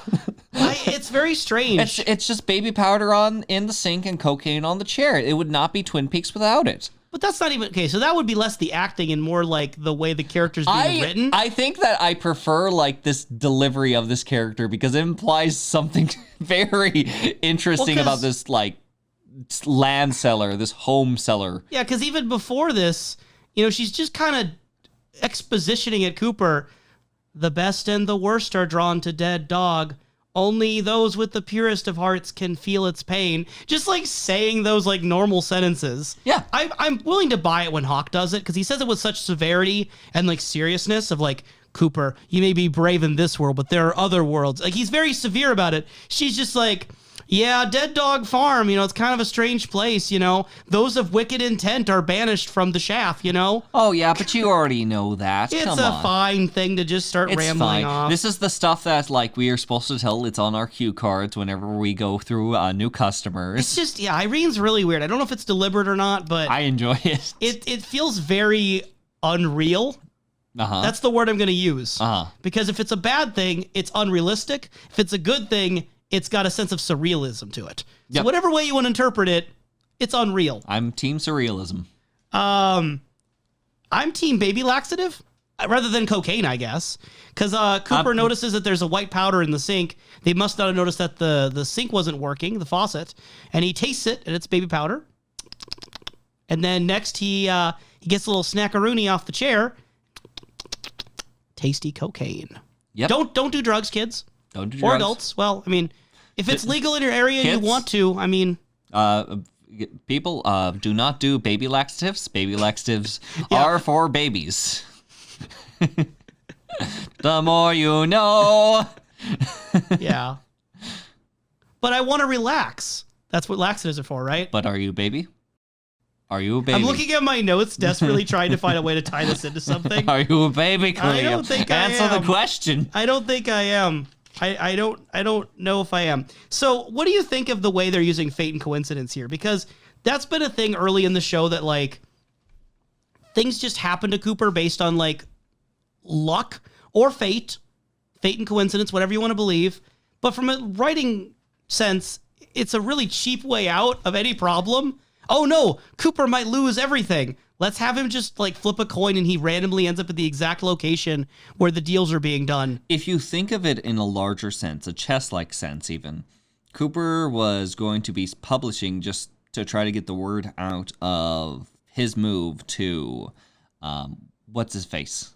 It's very strange. It's just baby powder in the sink and cocaine on the chair. It would not be Twin Peaks without it. But that's not even... Okay, so that would be less the acting and more like the way the character's being written. I think that I prefer like this delivery of this character because it implies something very interesting about this like land seller, this home seller. Yeah, because even before this, she's just kind of expositioning at Cooper, the best and the worst are drawn to dead dog. Only those with the purest of hearts can feel its pain. Just like saying those like normal sentences. Yeah. I'm willing to buy it when Hawk does it because he says it with such severity and like seriousness of like, Cooper, you may be brave in this world, but there are other worlds. Like he's very severe about it. She's just like, yeah, Dead Dog Farm, it's kind of a strange place, Those of wicked intent are banished from the shaft, Oh, yeah, but you already know that. It's Come a on. fine thing to just start rambling off. This is the stuff that, like, we are supposed to tell. It's on our cue cards whenever we go through new customers. It's just, Irene's really weird. I don't know if it's deliberate or not, but... I enjoy it. It feels very unreal. Uh-huh. That's the word I'm going to use. Uh-huh. Because if it's a bad thing, it's unrealistic. If it's a good thing... It's got a sense of surrealism to it. So whatever way you want to interpret it, it's unreal. I'm team surrealism. I'm team baby laxative. rather than cocaine, I guess. Because Cooper notices that there's a white powder in the sink. They must not have noticed that the sink wasn't working, the faucet. And he tastes it, and it's baby powder. And then next, he gets a little snackaroony off the chair. Tasty cocaine. Yep. Don't do drugs, kids. Don't do or drugs. adults. Well, I mean, if it's legal in your area and you want to, I mean... People, do not do baby laxatives. Baby laxatives are for babies. The more you know. Yeah. But I want to relax. That's what laxatives are for, right? But are you a baby? Are you a baby? I'm looking at my notes, desperately trying to find a way to tie this into something. Are you a baby, Kalil? I don't think I am. Answer the question. I don't think I am. I don't know if I am. So what do you think of the way they're using fate and coincidence here? Because that's been a thing early in the show that, like, things just happen to Cooper based on, like, luck or fate and coincidence, whatever you want to believe. But from a writing sense, it's a really cheap way out of any problem. Oh no, Cooper might lose everything. Let's have him just like flip a coin and he randomly ends up at the exact location where the deals are being done. If you think of it in a larger sense, a chess-like sense even, Cooper was going to be publishing just to try to get the word out of his move to, what's his face?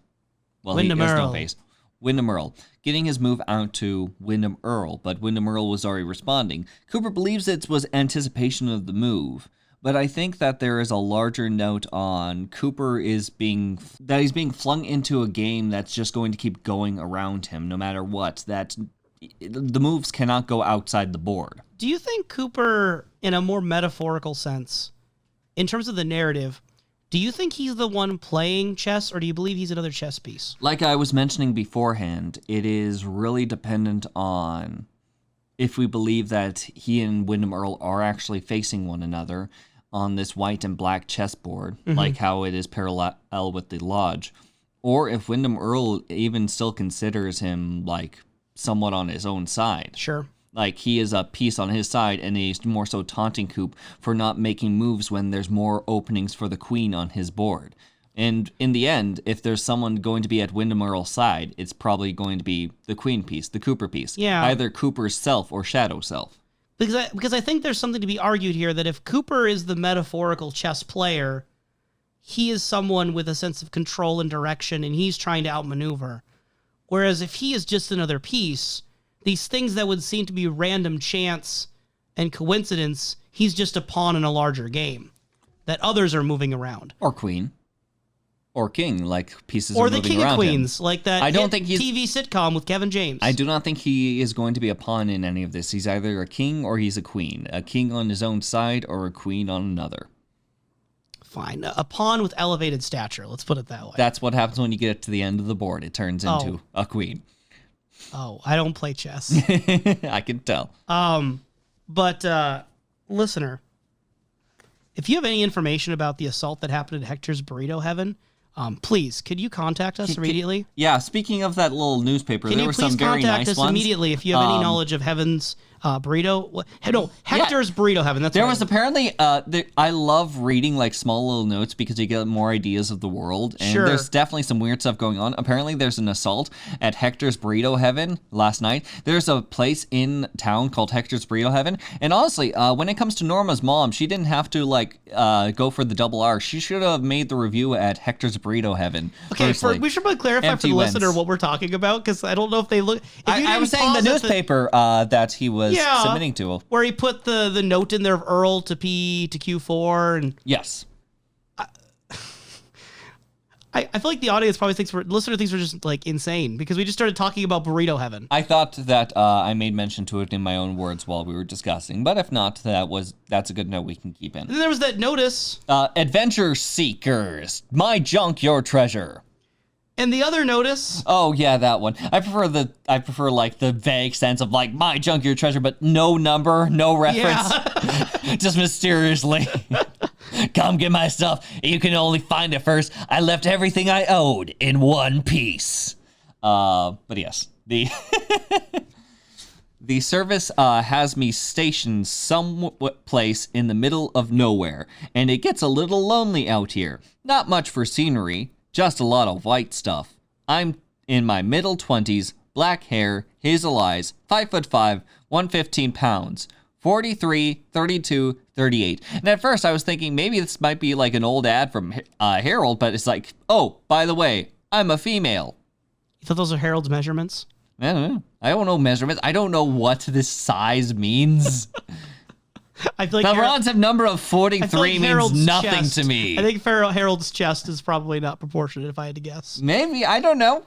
Well, Wyndham he has Earl. no face. Wyndham Earl. Getting his move out to Wyndham Earl, but Wyndham Earl was already responding. Cooper believes it was anticipation of the move. But I think that there is a larger note on Cooper he's being flung into a game that's just going to keep going around him no matter what. That the moves cannot go outside the board. Do you think Cooper, in a more metaphorical sense, in terms of the narrative, do you think he's the one playing chess, or do you believe he's another chess piece? Like I was mentioning beforehand, it is really dependent on if we believe that he and Wyndham Earl are actually facing one another on this white and black chessboard, like how it is parallel with the Lodge, or if Wyndham Earl even still considers him like somewhat on his own side. Sure. Like he is a piece on his side and he's more so taunting Coop for not making moves when there's more openings for the queen on his board. And in the end, if there's someone going to be at Wyndham Earl's side, it's probably going to be the queen piece, the Cooper piece. Yeah. Either Cooper's self or Shadow self. Because I think there's something to be argued here that if Cooper is the metaphorical chess player, he is someone with a sense of control and direction, and he's trying to outmaneuver. Whereas if he is just another piece, these things that would seem to be random chance and coincidence, he's just a pawn in a larger game that others are moving around. Or queen. Or king, like pieces Or are the moving King of around Queens, him. like that I don't hit think he's- TV sitcom with Kevin James. I do not think he is going to be a pawn in any of this. He's either a king or he's a queen. A king on his own side or a queen on another. Fine. A pawn with elevated stature, let's put it that way. That's what happens when you get to the end of the board. It turns into a queen. Oh, I don't play chess. I can tell. But listener, if you have any information about the assault that happened at Hector's Burrito Heaven, please, could you contact us immediately? Yeah, speaking of that little newspaper, Can there you were please some very contact nice us ones. immediately if you have any knowledge of Heaven's Burrito? No, Hector's Burrito Heaven. That's There what was apparently, I love reading like small little notes because you get more ideas of the world. And Sure. there's definitely some weird stuff going on. Apparently there's an assault at Hector's Burrito Heaven last night. There's a place in town called Hector's Burrito Heaven. And honestly, when it comes to Norma's mom, she didn't have to go for the double R. She should have made the review at Hector's Burrito Heaven. Okay, we should probably clarify Empty for the listener wins. what we're talking about, because I don't know if they look... I was saying the newspaper that he was submitting to. Where he put the note in there of Earl to P to Q4, and Yes. I feel like the audience probably listener thinks we're just like insane because we just started talking about Burrito Heaven. I thought that I made mention to it in my own words while we were discussing, but if not, that's a good note we can keep in. And then there was that notice, Adventure Seekers, my junk, your treasure. and the other notice. Oh yeah, that one. I prefer like the vague sense of like my junk, your treasure, but no number, no reference, Yeah. just mysteriously. Come get my stuff. You can only find it first. I left everything I owed in one piece. But yes, the the service has me stationed some place in the middle of nowhere, and it gets a little lonely out here. Not much for scenery. just a lot of white stuff. I'm in my middle 20s, black hair, hazel eyes, 5'5", 115 pounds, 43, 32, 38. And at first I was thinking maybe this might be like an old ad from Harold, but it's like, oh, by the way, I'm a female. You thought those are Harold's measurements? I don't know. I don't know measurements. I don't know what this size means. I feel like the relative number of 43 means Harold's nothing chest, to me. I think Harold's chest is probably not proportionate, if I had to guess. Maybe. I don't know.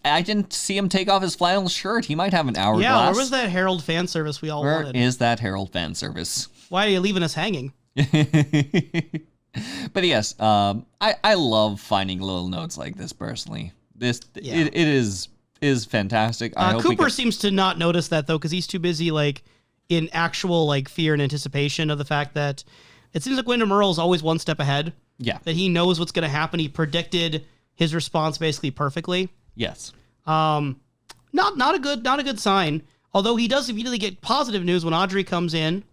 I didn't see him take off his flannel shirt. He might have an hourglass. Yeah, where was that Harold fan service we all wanted? Where is that Harold fan service? Why are you leaving us hanging? But yes, I love finding little notes like this personally. It is fantastic. I hope Cooper seems to not notice that though, because he's too busy like in actual like fear and anticipation of the fact that it seems like Wyndham Earl is always one step ahead. Yeah. That he knows what's going to happen. He predicted his response basically perfectly. Yes. Not a good sign. Although he does immediately get positive news when Audrey comes in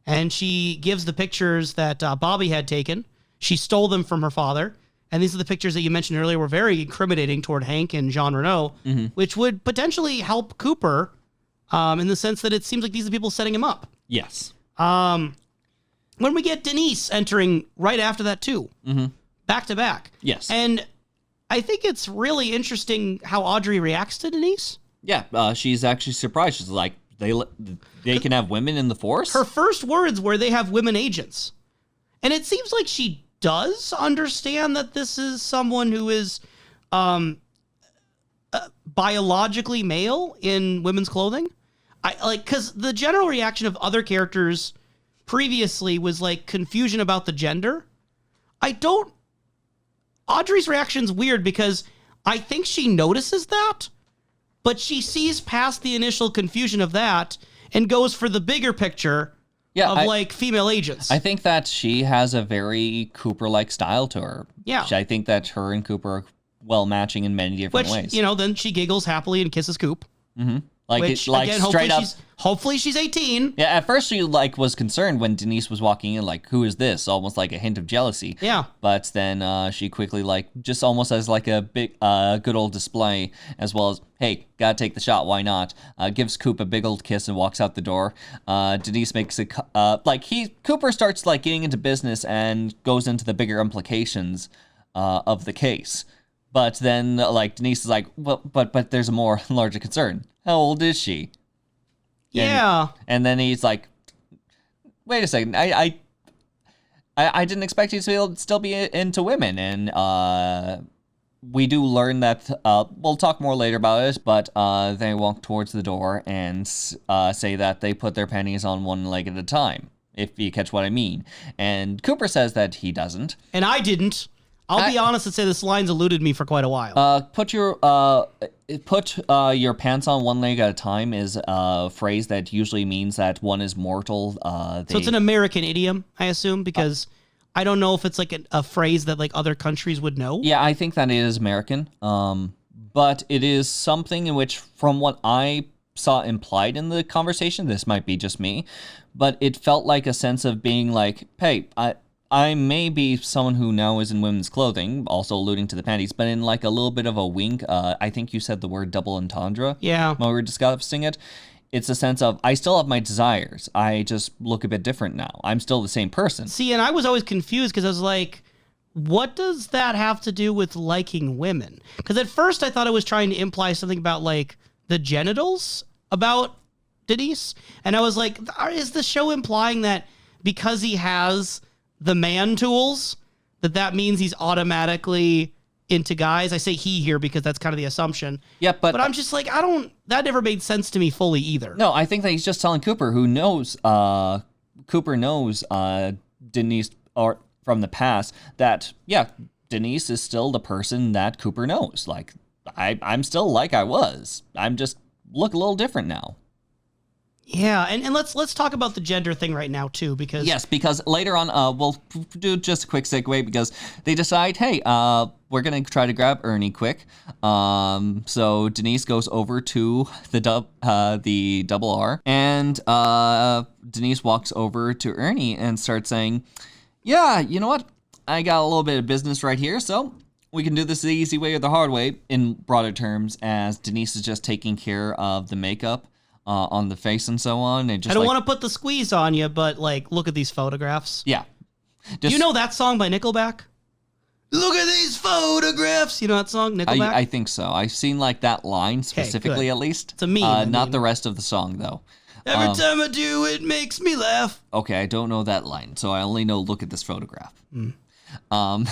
and she gives the pictures that Bobby had taken. She stole them from her father. And these are the pictures that you mentioned earlier were very incriminating toward Hank and Jean Renault, which would potentially help Cooper in the sense that it seems like these are the people setting him up. Yes. When we get Denise entering right after that too, back to back. Yes. And I think it's really interesting how Audrey reacts to Denise. Yeah, she's actually surprised. She's like, they can have women in the force? Her first words were they have women agents. And it seems like she does understand that this is someone who is biologically male in women's clothing. Because the general reaction of other characters previously was like confusion about the gender. Audrey's reaction's weird because I think she notices that, but she sees past the initial confusion of that and goes for the bigger picture of female agents. I think that she has a very Cooper-like style to her. Yeah. I think that her and Cooper are well matching in many different ways. Then she giggles happily and kisses Coop. Mm-hmm. Straight up. Hopefully she's 18. Yeah, at first she was concerned when Denise was walking in, like, who is this? Almost like a hint of jealousy. Yeah. But then she quickly, just almost as like a big, good old display, as well as, hey, gotta take the shot, why not? Gives Coop a big old kiss and walks out the door. Denise makes Cooper starts getting into business and goes into the bigger implications of the case. But then Denise is like, well, but there's a more larger concern. How old is she? And then he's like, wait a second, I didn't expect you to still be into women. And we do learn that, we'll talk more later about it, but they walk towards the door and say that they put their panties on one leg at a time, if you catch what I mean. And Cooper says that he doesn't. And I didn't. I'll be honest and say this line's eluded me for quite a while. Put your pants on one leg at a time is a phrase that usually means that one is mortal. So it's an American idiom, I assume, because I don't know if it's like a phrase that like other countries would know. Yeah, I think that it is American. But it is something in which, from what I saw implied in the conversation, this might be just me, but it felt like a sense of being like, hey, I may be someone who now is in women's clothing, also alluding to the panties, but in like a little bit of a wink. I think you said the word double entendre. Yeah. When we were discussing it. It's a sense of, I still have my desires. I just look a bit different now. I'm still the same person. See, and I was always confused because I was like, what does that have to do with liking women? Because at first I thought it was trying to imply something about like the genitals about Denise. And I was like, is the show implying that because he has the man tools, that means he's automatically into guys? I say he here because that's kind of the assumption. Yeah, but I'm just like, that never made sense to me fully either. No, I think that he's just telling Cooper, Cooper knows Denise or from the past that, yeah, Denise is still the person that Cooper knows. Like, I'm still like I was. I'm just look a little different now. Yeah, and let's talk about the gender thing right now too, because because later on we'll do just a quick segue because they decide, hey, we're gonna try to grab Ernie quick. So Denise goes over to the double R, and Denise walks over to Ernie and starts saying, yeah, you know what? I got a little bit of business right here, so we can do this the easy way or the hard way in broader terms, as Denise is just taking care of the makeup on the face and so on. And just I don't want to put the squeeze on you, but like, look at these photographs. Yeah. Do you know that song by Nickelback? Look at these photographs. You know that song, Nickelback? I think so. I've seen like that line specifically, good. at least. It's a meme. Not the rest of the song, though. Every time I do, it makes me laugh. Okay, I don't know that line, so I only know look at this photograph. I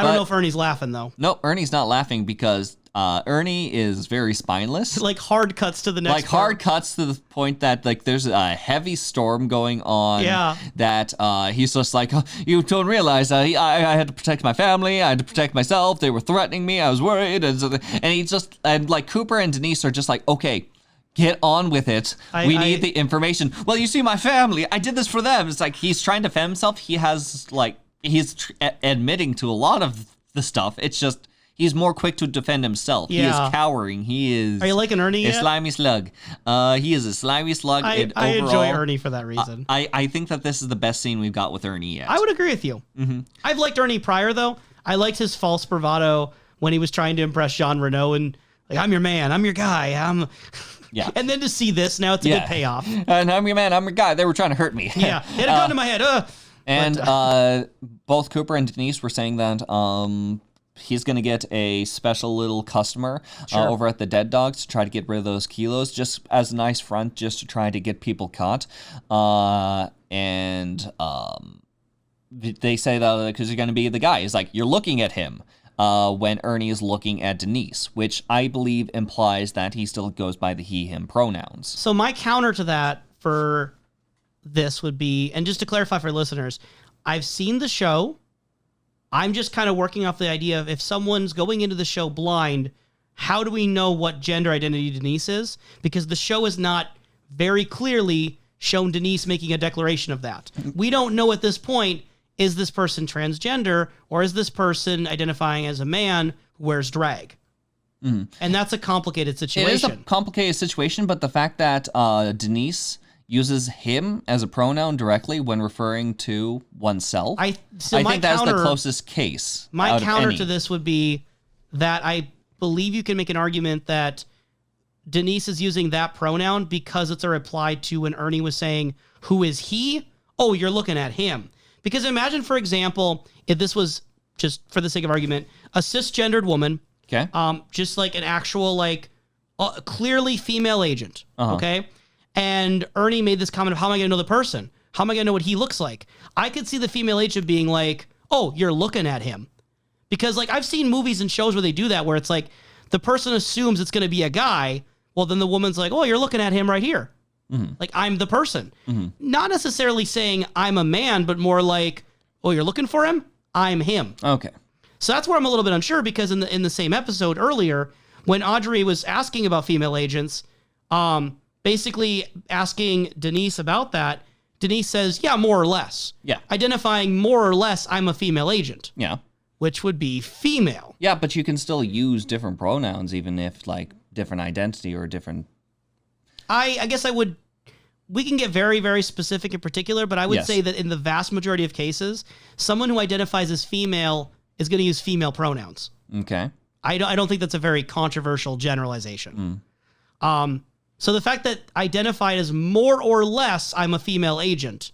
don't know if Ernie's laughing, though. No, Ernie's not laughing because Ernie is very spineless. Like hard cuts to the next Like hard cuts to the point that like there's a heavy storm going on. Yeah. That he's just like, oh, you don't realize I had to protect my family. I had to protect myself. They were threatening me. I was worried. And he just, and like Cooper and Denise are just like, okay, get on with it. We need the information. Well, you see my family. I did this for them. It's like he's trying to defend himself. He has like, he's admitting to a lot of the stuff. It's just he's more quick to defend himself. Yeah. He is cowering. He is. Are you liking Ernie yet? A slimy slug. He is a slimy slug. I enjoy Ernie for that reason. I think that this is the best scene we've got with Ernie yet. I would agree with you. Mm-hmm. I've liked Ernie prior, though. I liked his false bravado when he was trying to impress Jean Reno and like, I'm your man, I'm your guy, Yeah. And then to see this, now it's a good payoff. And I'm your man, I'm your guy. They were trying to hurt me. Yeah, he had a gun to my head. And both Cooper and Denise were saying that he's going to get a special little customer over at the Dead Dogs to try to get rid of those kilos, just as a nice front, just to try to get people caught. And they say that because you're going to be the guy. It's like, you're looking at him when Ernie is looking at Denise, which I believe implies that he still goes by the he, him pronouns. So my counter to that for this would be, and just to clarify for listeners, I've seen the show. I'm just kind of working off the idea of if someone's going into the show blind, how do we know what gender identity Denise is? Because the show has not very clearly shown Denise making a declaration of that. We don't know at this point, is this person transgender or is this person identifying as a man who wears drag? Mm. And that's a complicated situation. It is a complicated situation, but the fact that Denise uses him as a pronoun directly when referring to oneself. I think that's the closest case. My counter to this would be that I believe you can make an argument that Denise is using that pronoun because it's a reply to when Ernie was saying, who is he? Oh, you're looking at him. Because imagine, for example, if this was, just for the sake of argument, a cisgendered woman, okay, just like an actual, like, clearly female agent, okay? And Ernie made this comment of, how am I going to know the person? How am I going to know what he looks like? I could see the female agent being like, oh, you're looking at him. Because, like, I've seen movies and shows where they do that, where it's like, the person assumes it's going to be a guy. Well, then the woman's like, oh, you're looking at him right here. Mm-hmm. Like, I'm the person. Mm-hmm. Not necessarily saying I'm a man, but more like, oh, you're looking for him? I'm him. Okay. So that's where I'm a little bit unsure, because in the same episode earlier, when Audrey was asking about female agents, basically asking Denise about that, Denise says, yeah, more or less. Yeah. Identifying more or less, I'm a female agent. Yeah. Which would be female. Yeah, but you can still use different pronouns, even if, like, different identity or different... I guess we can get very, very specific in particular, but I would say that in the vast majority of cases, someone who identifies as female is going to use female pronouns. Okay. I don't think that's a very controversial generalization. So the fact that identified as more or less I'm a female agent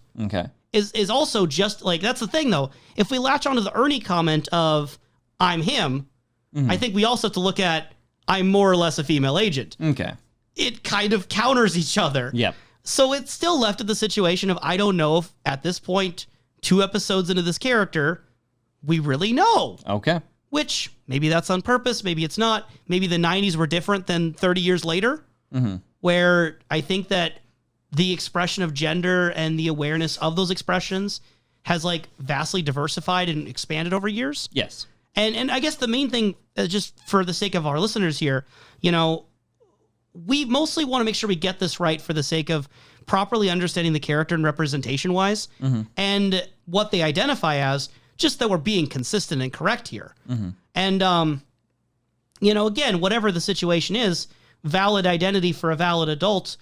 is also just like, that's the thing though. If we latch onto the Ernie comment of I'm him, I think we also have to look at I'm more or less a female agent. Okay. It kind of counters each other. Yep. So it's still left at the situation of I don't know if at this point, 2 episodes into this character, we really know. Okay. Which maybe that's on purpose, maybe it's not. Maybe the 90s were different than 30 years later, where I think that the expression of gender and the awareness of those expressions has like vastly diversified and expanded over years. Yes. And I guess the main thing, just for the sake of our listeners here, you know, we mostly want to make sure we get this right for the sake of properly understanding the character and representation wise and what they identify as, just that we're being consistent and correct here. And, you know, again, whatever the situation is, valid identity for a valid adult.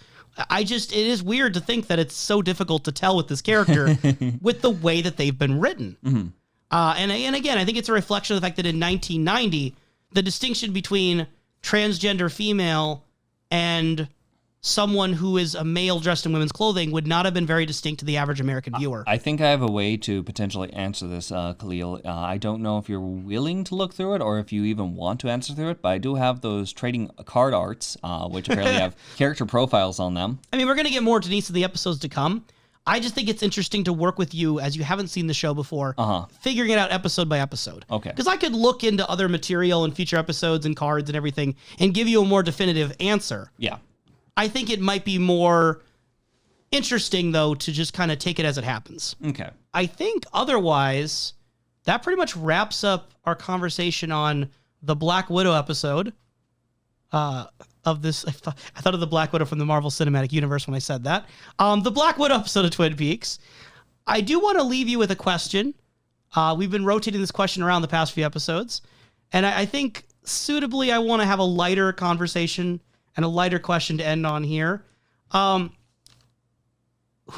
It is weird to think that it's so difficult to tell with this character with the way that they've been written. And again, I think it's a reflection of the fact that in 1990, the distinction between transgender female and someone who is a male dressed in women's clothing would not have been very distinct to the average American viewer. I think I have a way to potentially answer this, Kalil. I don't know if you're willing to look through it or if you even want to answer through it, but I do have those trading card arts, which apparently have character profiles on them. I mean, we're going to get more Denise in the episodes to come. I just think it's interesting to work with you as you haven't seen the show before, figuring it out episode by episode. Okay. Because I could look into other material and future episodes and cards and everything and give you a more definitive answer. Yeah. I think it might be more interesting, though, to just kind of take it as it happens. Okay. I think otherwise, that pretty much wraps up our conversation on the Black Widow episode of this. I thought of the Black Widow from the Marvel Cinematic Universe when I said that. The Black Widow episode of Twin Peaks. I do want to leave you with a question. We've been rotating this question around the past few episodes, and I think suitably I want to have a lighter conversation and a lighter question to end on here. Who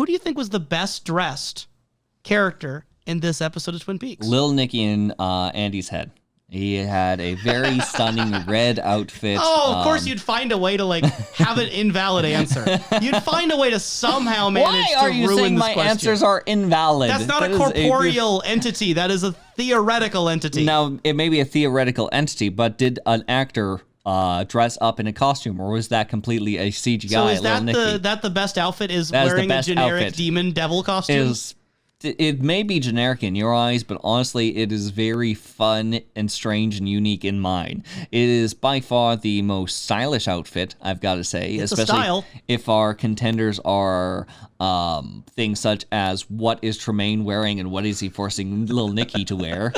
do you think was the best dressed character in this episode of Twin Peaks? Lil Nicky in Andy's head. He had a very stunning red outfit. Oh, of course you'd find a way to have an invalid answer. You'd find a way to somehow manage to ruin this question. Why are you saying my answers are invalid? That's not a corporeal entity. That is a theoretical entity. Now, it may be a theoretical entity, but did an actor dress up in a costume, or was that completely a CGI? So is that the best outfit? Is wearing a generic demon devil costume? It may be generic in your eyes, but honestly, it is very fun and strange and unique in mine. It is by far the most stylish outfit, I've got to say, it's especially a style. If our contenders are things such as what is Tremayne wearing and what is he forcing Lil Nicky to wear.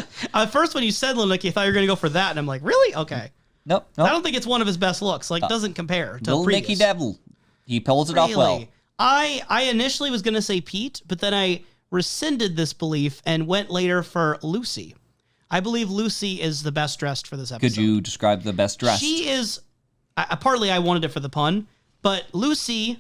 First, when you said Lil Nicky, I thought you were going to go for that, and I'm like, really? Okay. Nope. I don't think it's one of his best looks. Doesn't compare to Lil previous. Nicky Devil. He pulls it off well. I initially was going to say Pete, but then I rescinded this belief and went later for Lucy. I believe Lucy is the best dressed for this episode. Could you describe the best dressed? She is, partly I wanted it for the pun, but Lucy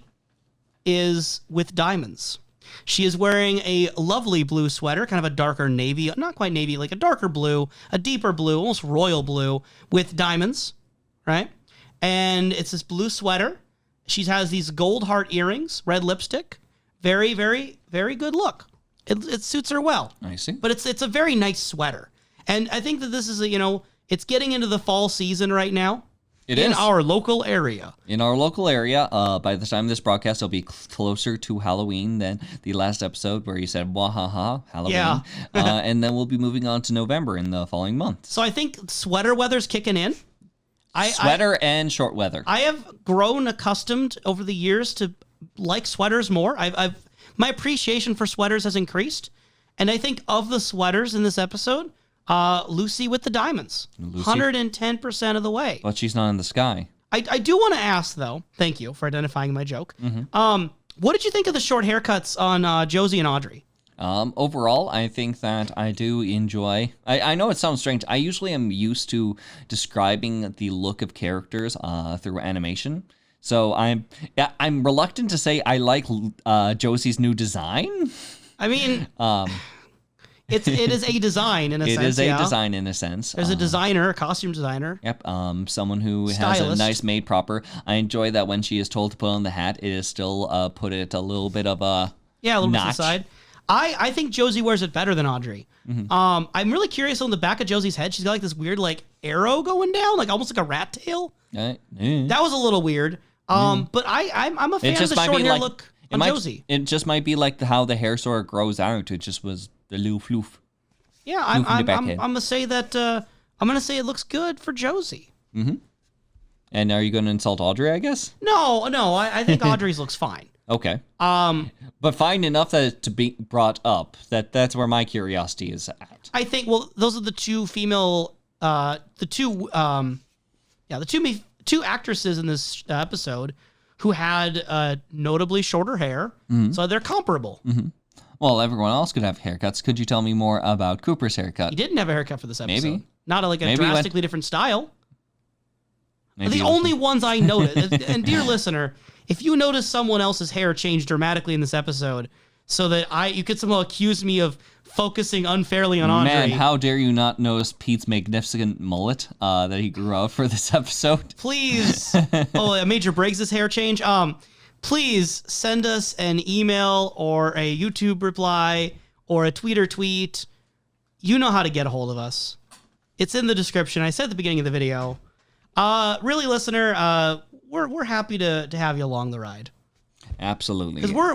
is with diamonds. She is wearing a lovely blue sweater, kind of a darker navy, not quite navy, like a darker blue, a deeper blue, almost royal blue with diamonds, right? And it's this blue sweater. She has these gold heart earrings, red lipstick. Very, very, very good look. It suits her well. I see. But it's a very nice sweater. And I think that this is it's getting into the fall season right now. It is. In our local area. In our local area, by the time this broadcast, it'll be closer to Halloween than the last episode where you said, wahaha, Halloween. Yeah. And then we'll be moving on to November in the following month. So I think sweater weather's kicking in. Sweater and short weather. I have grown accustomed over the years to like sweaters more. My appreciation for sweaters has increased. And I think of the sweaters in this episode, Lucy with the diamonds, 110% of the way. But she's not in the sky. I do want to ask, though, thank you for identifying my joke. Mm-hmm. What did you think of the short haircuts on Josie and Audrey? Overall, I think that I do enjoy... I know it sounds strange. I usually am used to describing the look of characters through animation. So I'm reluctant to say I like Josie's new design. I mean... It is a design in a sense. It is a design in a sense. There's a designer, a costume designer. Yep. Someone who Stylist. has a nice made proper. I enjoy that when she is told to put on the hat, it is still put it a little bit of a little notch. bit to the side. I think Josie wears it better than Audrey. Mm-hmm. I'm really curious on the back of Josie's head. She's got this weird arrow going down, almost like a rat tail. That was a little weird. But I'm a fan of the short hair look on Josie. It just might be like how the hair sort of grows out. It just was the little floof. Yeah, I'm gonna say that I'm gonna say it looks good for Josie. Mm-hmm. And are you gonna insult Audrey? I guess. No. I think Audrey's looks fine. Okay. But fine enough that it to be brought up. That's where my curiosity is at. I think. Well, those are the two female, the two actresses in this episode who had notably shorter hair, so they're comparable. Mm-hmm. Well, everyone else could have haircuts. Could you tell me more about Cooper's haircut? He didn't have a haircut for this episode. Maybe. Not a drastically different style. Maybe the only ones I noticed, and dear listener, if you notice someone else's hair change dramatically in this episode, so that you could somehow accuse me of focusing unfairly on Andre. Man, how dare you not notice Pete's magnificent mullet that he grew out for this episode? Please. Major Briggs' hair change. Please send us an email or a YouTube reply or a Twitter tweet. You know how to get a hold of us. It's in the description. I said at the beginning of the video. Really, listener, we're happy to have you along the ride. Absolutely. Because we're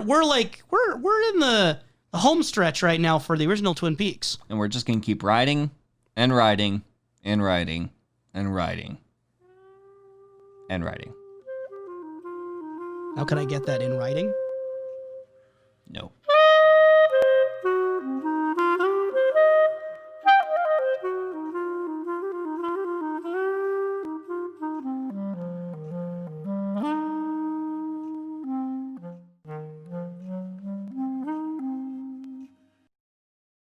in the home stretch right now for the original Twin Peaks. And we're just gonna keep riding and riding and riding and riding and riding. How can I get that in writing?